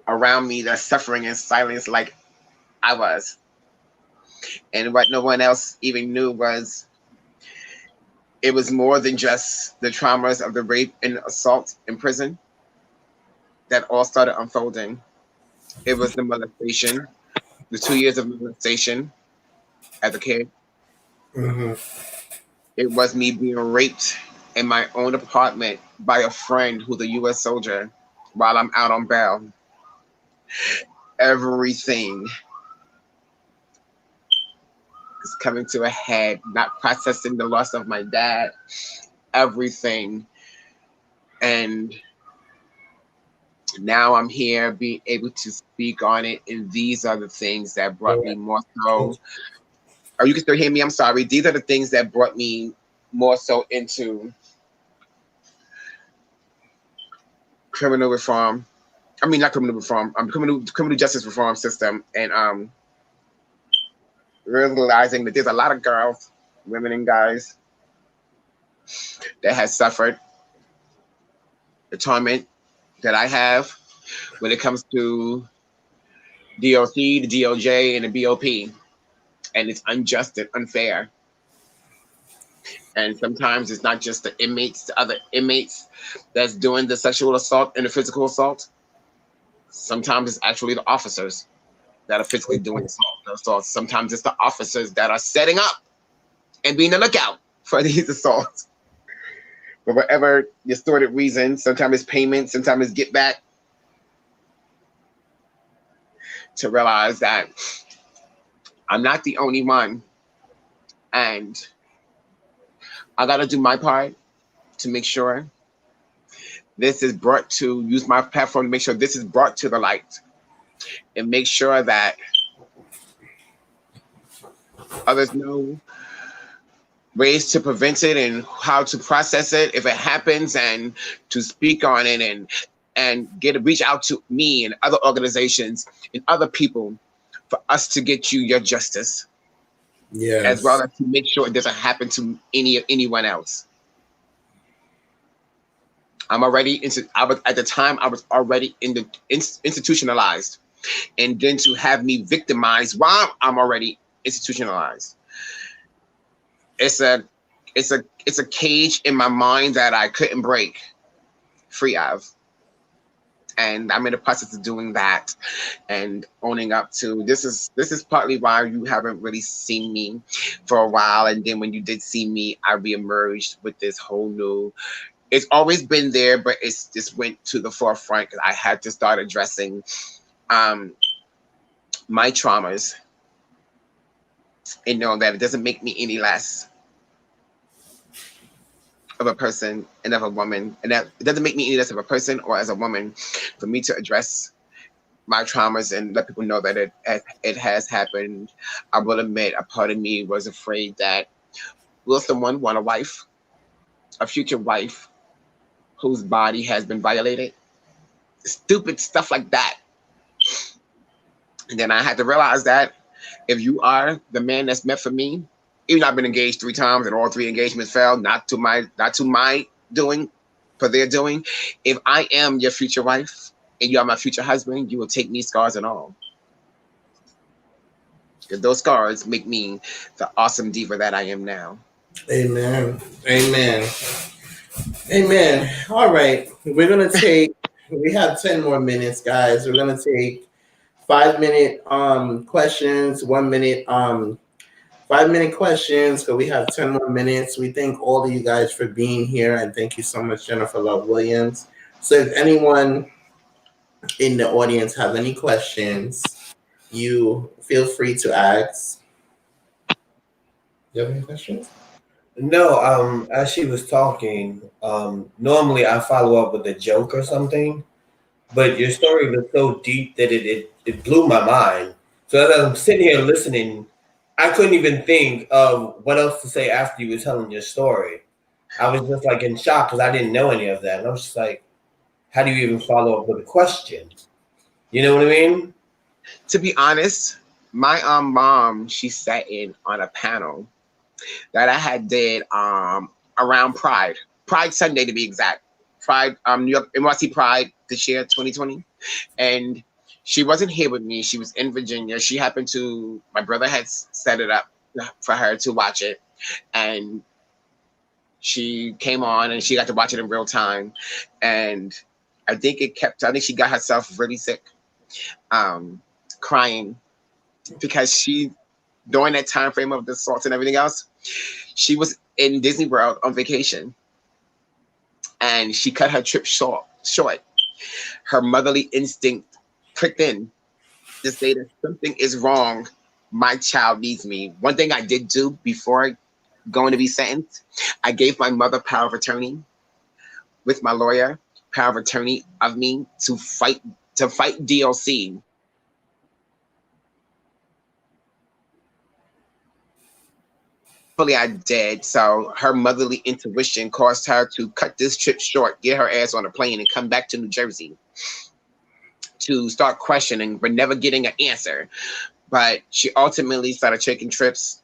around me that's suffering in silence like I was. And what no one else even knew was it was more than just the traumas of the rape and assault in prison that all started unfolding. It was the molestation, the 2 years of molestation as a kid. It was me being raped in my own apartment by a friend who's a U.S. soldier while I'm out on bail. Everything is coming to a head, not processing the loss of my dad, everything. And now I'm here being able to speak on it. And these are the things that brought me more so. Oh, you can still hear me? I'm sorry. These are the things that brought me more so into criminal reform. I mean, not criminal reform. Criminal justice reform system, and realizing that there's a lot of girls, women, and guys that has suffered the torment that I have when it comes to DOC, the DOJ, and the BOP, and it's unjust and unfair. And sometimes it's not just the inmates, the other inmates that's doing the sexual assault and the physical assault. Sometimes it's actually the officers that are physically doing assault. Sometimes it's the officers that are setting up and being on the lookout for these assaults. For whatever distorted reason, sometimes it's payment, sometimes it's get back. To realize that I'm not the only one. And I got to do my part to make sure this is brought to, use my platform to make sure this is brought to the light. And make sure that others know ways to prevent it and how to process it if it happens, and to speak on it, and reach out to me and other organizations and other people for us to get you your justice. Yes. As well as to make sure it doesn't happen to anyone else. I'm already at the time I was already institutionalized, and then to have me victimized while I'm already institutionalized. It's a cage in my mind that I couldn't break free of. And I'm in the process of doing that and owning up to this is partly why you haven't really seen me for a while. And then when you did see me, I reemerged with this whole new, it's always been there, but it's just went to the forefront because I had to start addressing my traumas and know that it doesn't make me any less of a person and of a woman, and that it doesn't make me any less of a person or as a woman for me to address my traumas and let people know that it has happened. I will admit a part of me was afraid that will someone want a wife, a future wife, whose body has been violated. Stupid stuff like that. And then I had to realize that if you are the man that's meant for me, even though I've been engaged 3 times and all 3 engagements fell, not to my doing, for their doing. If I am your future wife and you are my future husband, you will take me, scars and all. Because those scars make me the awesome diva that I am now. Amen. Amen. Amen. All right. We're gonna take. We have 10 more minutes, guys. We're gonna take 5 minute questions. 1 minute 5 minute questions. So we have 10 more minutes. We thank all of you guys for being here, and thank you so much, Jennifer Love Williams. So if anyone in the audience have any questions, you feel free to ask. Do you have any questions? No, as she was talking, normally I follow up with a joke or something, but your story was so deep that it blew my mind. So as I'm sitting here listening, I couldn't even think of what else to say after you were telling your story. I was just like in shock because I didn't know any of that. And I was just like, how do you even follow up with a question? You know what I mean? To be honest, my mom, she sat in on a panel that I had did around Pride Sunday to be exact. Pride New York NYC Pride this year 2020, and she wasn't here with me. She was in Virginia. She happened to, my brother had set it up for her to watch it, and she came on and she got to watch it in real time. And I think she got herself really sick, crying, because she, during that time frame of the assaults and everything else, she was in Disney World on vacation, and she cut her trip short. Her motherly instinct clicked in to say that something is wrong. My child needs me. One thing I did do before going to be sentenced, I gave my mother power of attorney with my lawyer, power of attorney of me to fight DLC. I did. So her motherly intuition caused her to cut this trip short, get her ass on a plane, and come back to New Jersey to start questioning, but never getting an answer. But she ultimately started taking trips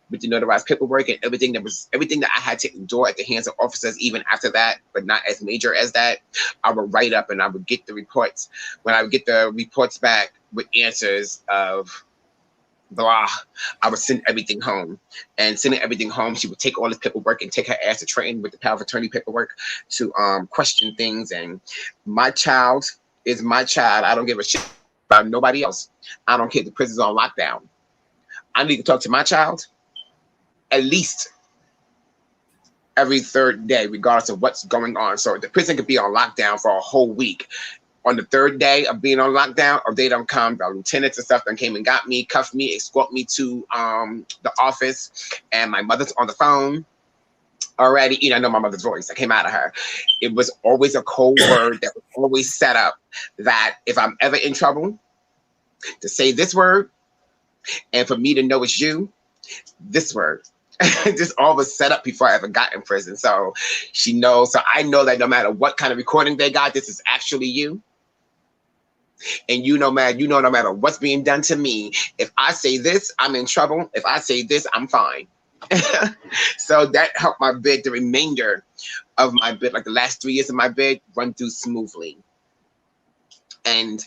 with the notarized paperwork and everything that I had to endure at the hands of officers. Even after that, but not as major as that, I would write up and I would get the reports. When I would get the reports back with answers of blah, I would send everything home. And sending everything home, she would take all this paperwork and take her ass to Trenton with the power of attorney paperwork to question things. And my child is my child. I don't give a shit about nobody else. I don't care if the prison's on lockdown. I need to talk to my child at least every third day, regardless of what's going on. So the prison could be on lockdown for a whole week. On the third day of being on lockdown, or they don't come, the lieutenants and stuff then came and got me, cuffed me, escort me to the office, and my mother's on the phone already. You know, I know my mother's voice that came out of her. It was always a cold word that was always set up that if I'm ever in trouble, to say this word, and for me to know it's you, this word. Just all was set up before I ever got in prison. So she knows. So I know that no matter what kind of recording they got, this is actually you. And no matter what's being done to me, if I say this, I'm in trouble. If I say this, I'm fine. So that helped my bid, the remainder of my bid, like the last 3 years of my bid, run through smoothly. And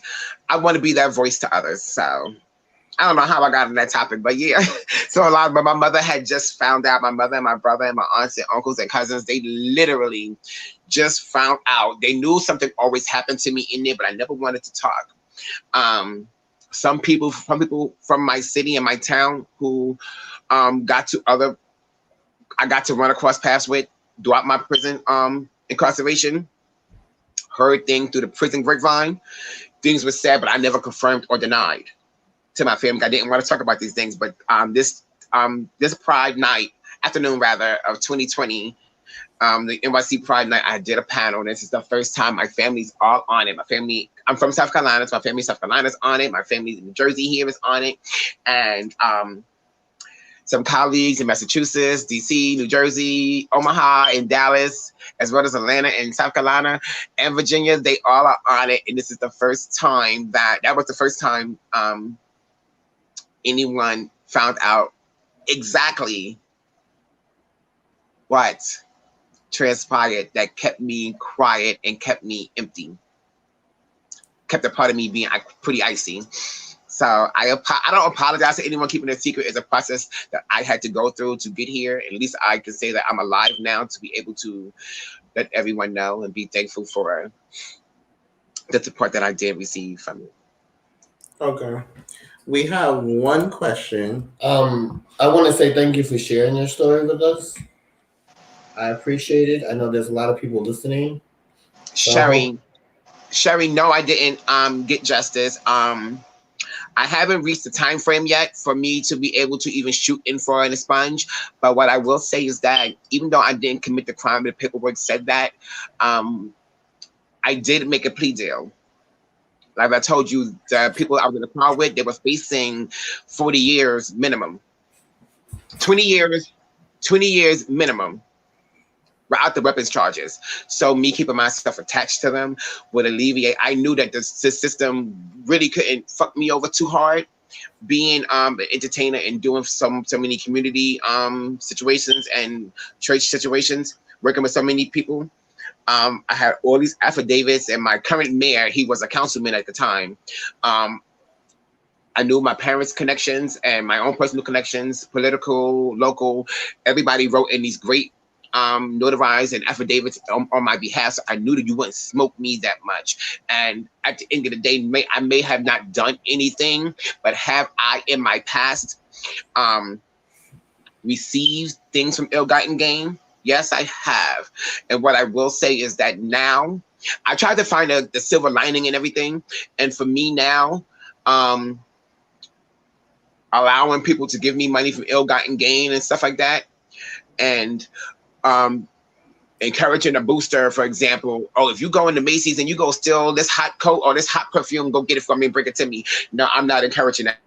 I want to be that voice to others. So I don't know how I got on that topic, but yeah. So but my mother had just found out, my mother and my brother and my aunts and uncles and cousins, they literally just found out. They knew something always happened to me in there, but I never wanted to talk. Some people from my city and my town who I got to run across paths with throughout my prison incarceration, heard things through the prison grapevine. Things were said, but I never confirmed or denied to my family. I didn't want to talk about these things, but this Pride night, afternoon rather, of 2020, the NYC Pride night, I did a panel. This is the first time my family's all on it. My family, I'm from South Carolina, so my family in South Carolina's on it. My family in New Jersey here is on it. And some colleagues in Massachusetts, DC, New Jersey, Omaha, and Dallas, as well as Atlanta and South Carolina and Virginia. They all are on it, and this is the first time that was the first time anyone found out exactly what transpired that kept me quiet and kept me empty, kept a part of me being pretty icy. So I don't apologize to anyone keeping it a secret. It's a process that I had to go through to get here. At least I can say that I'm alive now to be able to let everyone know and be thankful for the support that I did receive from you. Okay. We have one question. I want to say thank you for sharing your story with us. I appreciate it. I know there's a lot of people listening. Sherry, no, I didn't get justice. I haven't reached the time frame yet for me to be able to even shoot in for an expunge. But what I will say is that even though I didn't commit the crime, the paperwork said that, I did make a plea deal. Like I told you, the people I was in the car with, they were facing 40 years minimum. 20 years minimum without the weapons charges. So me keeping myself attached to them would alleviate. I knew that the system really couldn't fuck me over too hard. Being an entertainer and doing so many community situations and church situations, working with so many people. I had all these affidavits, and my current mayor, he was a councilman at the time. I knew my parents' connections and my own personal connections, political, local. Everybody wrote in these great notarized and affidavits on my behalf. So I knew that you wouldn't smoke me that much. And at the end of the day, I may have not done anything, but have I in my past received things from ill-gotten gain? Yes, I have. And what I will say is that now I tried to find the silver lining in everything. And for me now, allowing people to give me money from ill-gotten gain and stuff like that, and encouraging a booster, for example, oh, if you go into Macy's and you go steal this hot coat or this hot perfume, go get it from me and bring it to me. No, I'm not encouraging that.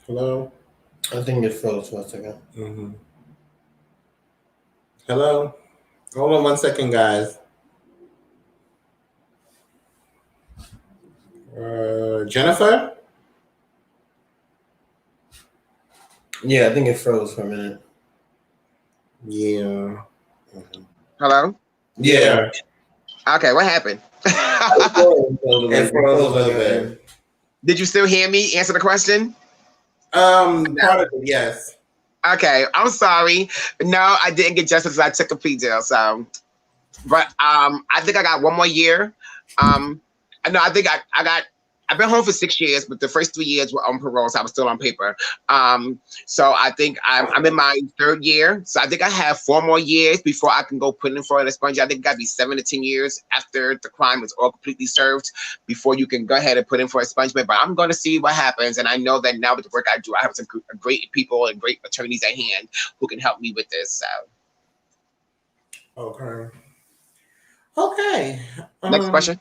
Hello? I think it froze for a second. Mm-hmm. Hello? Hold on 1 second, guys. Jennifer? Yeah, I think it froze for a minute. Yeah. Mm-hmm. Hello? Yeah. Okay, what happened? It froze a little bit. Did you still hear me answer the question? Part of it, yes. Okay, I'm sorry. No, I didn't get justice. I took a plea deal. So, but I think I got 1 more year. No, I think I've been home for 6 years, but the first 3 years were on parole, so I was still on paper. So I think I'm in my 3rd year. So I think I have 4 more years before I can go put in for an expunge. I think it got to be 7 to 10 years after the crime is all completely served before you can go ahead and put in for expungement. But I'm going to see what happens. And I know that now with the work I do, I have some great people and great attorneys at hand who can help me with this. So. Okay. Next question.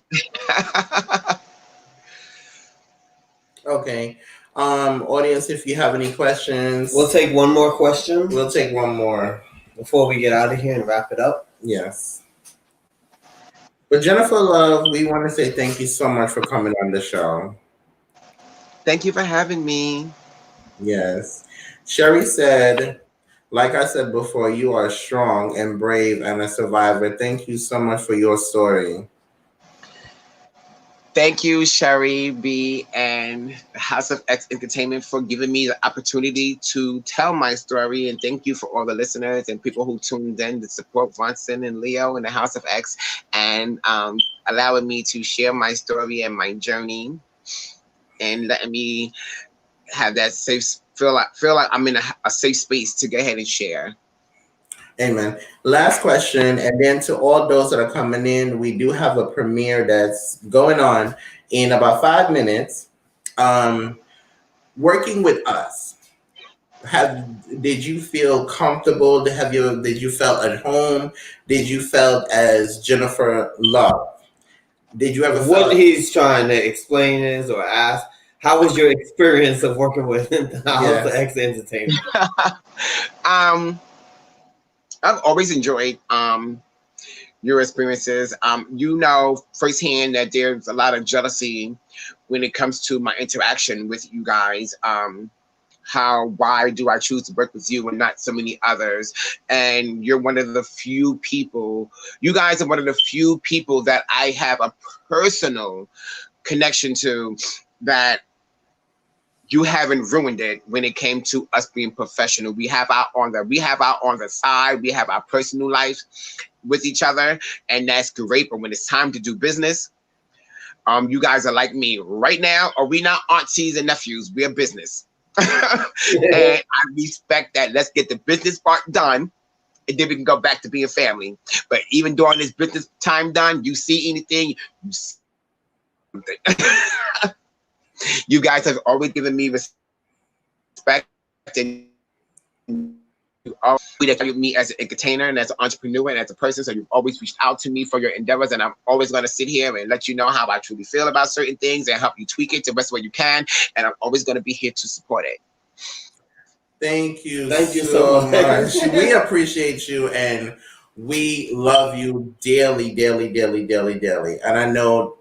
Okay. Audience, if you have any questions. We'll take one more question. We'll take one more. Before we get out of here and wrap it up. Yes. But Jennifer Love, we want to say thank you so much for coming on the show. Thank you for having me. Yes. Sherry said, like I said before, you are strong and brave and a survivor. Thank you so much for your story. Thank you, Sherry B. and the House of X Entertainment for giving me the opportunity to tell my story. And thank you for all the listeners and people who tuned in to support Bronson and Leo and the House of X and allowing me to share my story and my journey and letting me have that feel like I'm in a safe space to go ahead and share. Amen. Last question, and then to all those that are coming in, we do have a premiere that's going on in about 5 minutes. Working with us, did you feel comfortable? Did you felt at home? Did you felt as Jennifer Love? Did you ever What felt? he's trying to explain is or ask, how was your experience of working with the House of Yes. X Entertainment? I've always enjoyed your experiences. You know firsthand that there's a lot of jealousy when it comes to my interaction with you guys. Why do I choose to work with you and not so many others? And you're one of the few people, you guys are one of the few people that I have a personal connection to, that you haven't ruined it when it came to us being professional. We have our on the side, we have our personal life with each other, and that's great. But when it's time to do business, you guys are like me right now. Are we not aunties and nephews? We're business. And I respect that. Let's get the business part done, and then we can go back to being family. But even during this business time done, you see anything, you see something. You guys have always given me respect, and you always valued me as an entertainer and as an entrepreneur and as a person. So you've always reached out to me for your endeavors, and I'm always going to sit here and let you know how I truly feel about certain things and help you tweak it the best way you can. And I'm always going to be here to support it. Thank you so much. We appreciate you, and we love you daily, daily, daily, daily, daily. And I know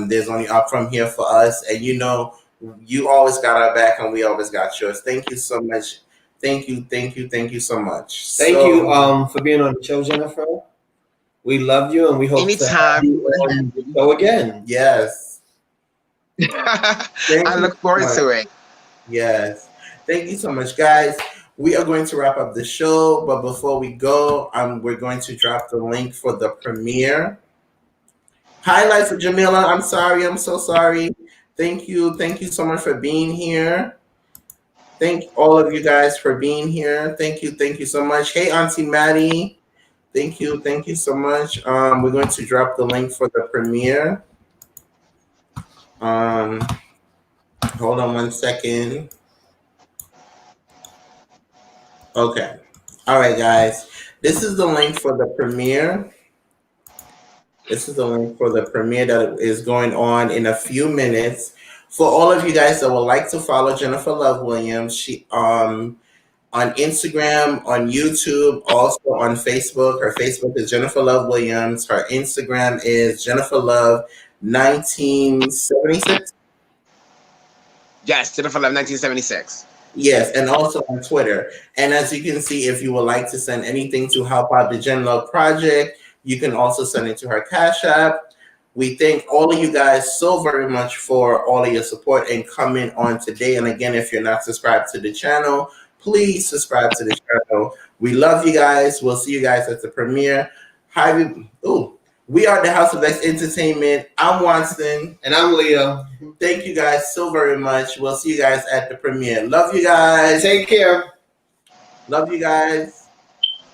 there's only up from here for us, and you know you always got our back, and we always got yours. Thank you so much. Thank you, thank you, thank you so much. Thank you for being on the show, Jennifer. We love you, and we hope to have you on the show again. Yes. I look forward to it. Yes. Thank you so much, guys. We are going to wrap up the show, but before we go, we're going to drop the link for the premiere. Highlight for Jamila. I'm sorry. I'm so sorry. Thank you. Thank you so much for being here. Thank all of you guys for being here. Thank you. Thank you so much. Hey, Auntie Maddie. Thank you. Thank you so much. We're going to drop the link for the premiere. Hold on one second. Okay. All right, guys. This is the link for the premiere. This is the link for the premiere that is going on in a few minutes. For all of you guys that would like to follow Jennifer Love Williams, she on Instagram, on YouTube, also on Facebook. Her Facebook is Jennifer Love Williams. Her Instagram is Jennifer Love 1976. Yes, Jennifer Love 1976. Yes, and also on Twitter. And as you can see, if you would like to send anything to help out the Gen Love Project, you can also send it to her Cash App. We thank all of you guys so very much for all of your support and coming on today. And again, if you're not subscribed to the channel, please subscribe to the channel. We love you guys. We'll see you guys at the premiere. We are the House of X Entertainment. I'm Watson. And I'm Leo. Thank you guys so very much. We'll see you guys at the premiere. Love you guys. Take care. Love you guys.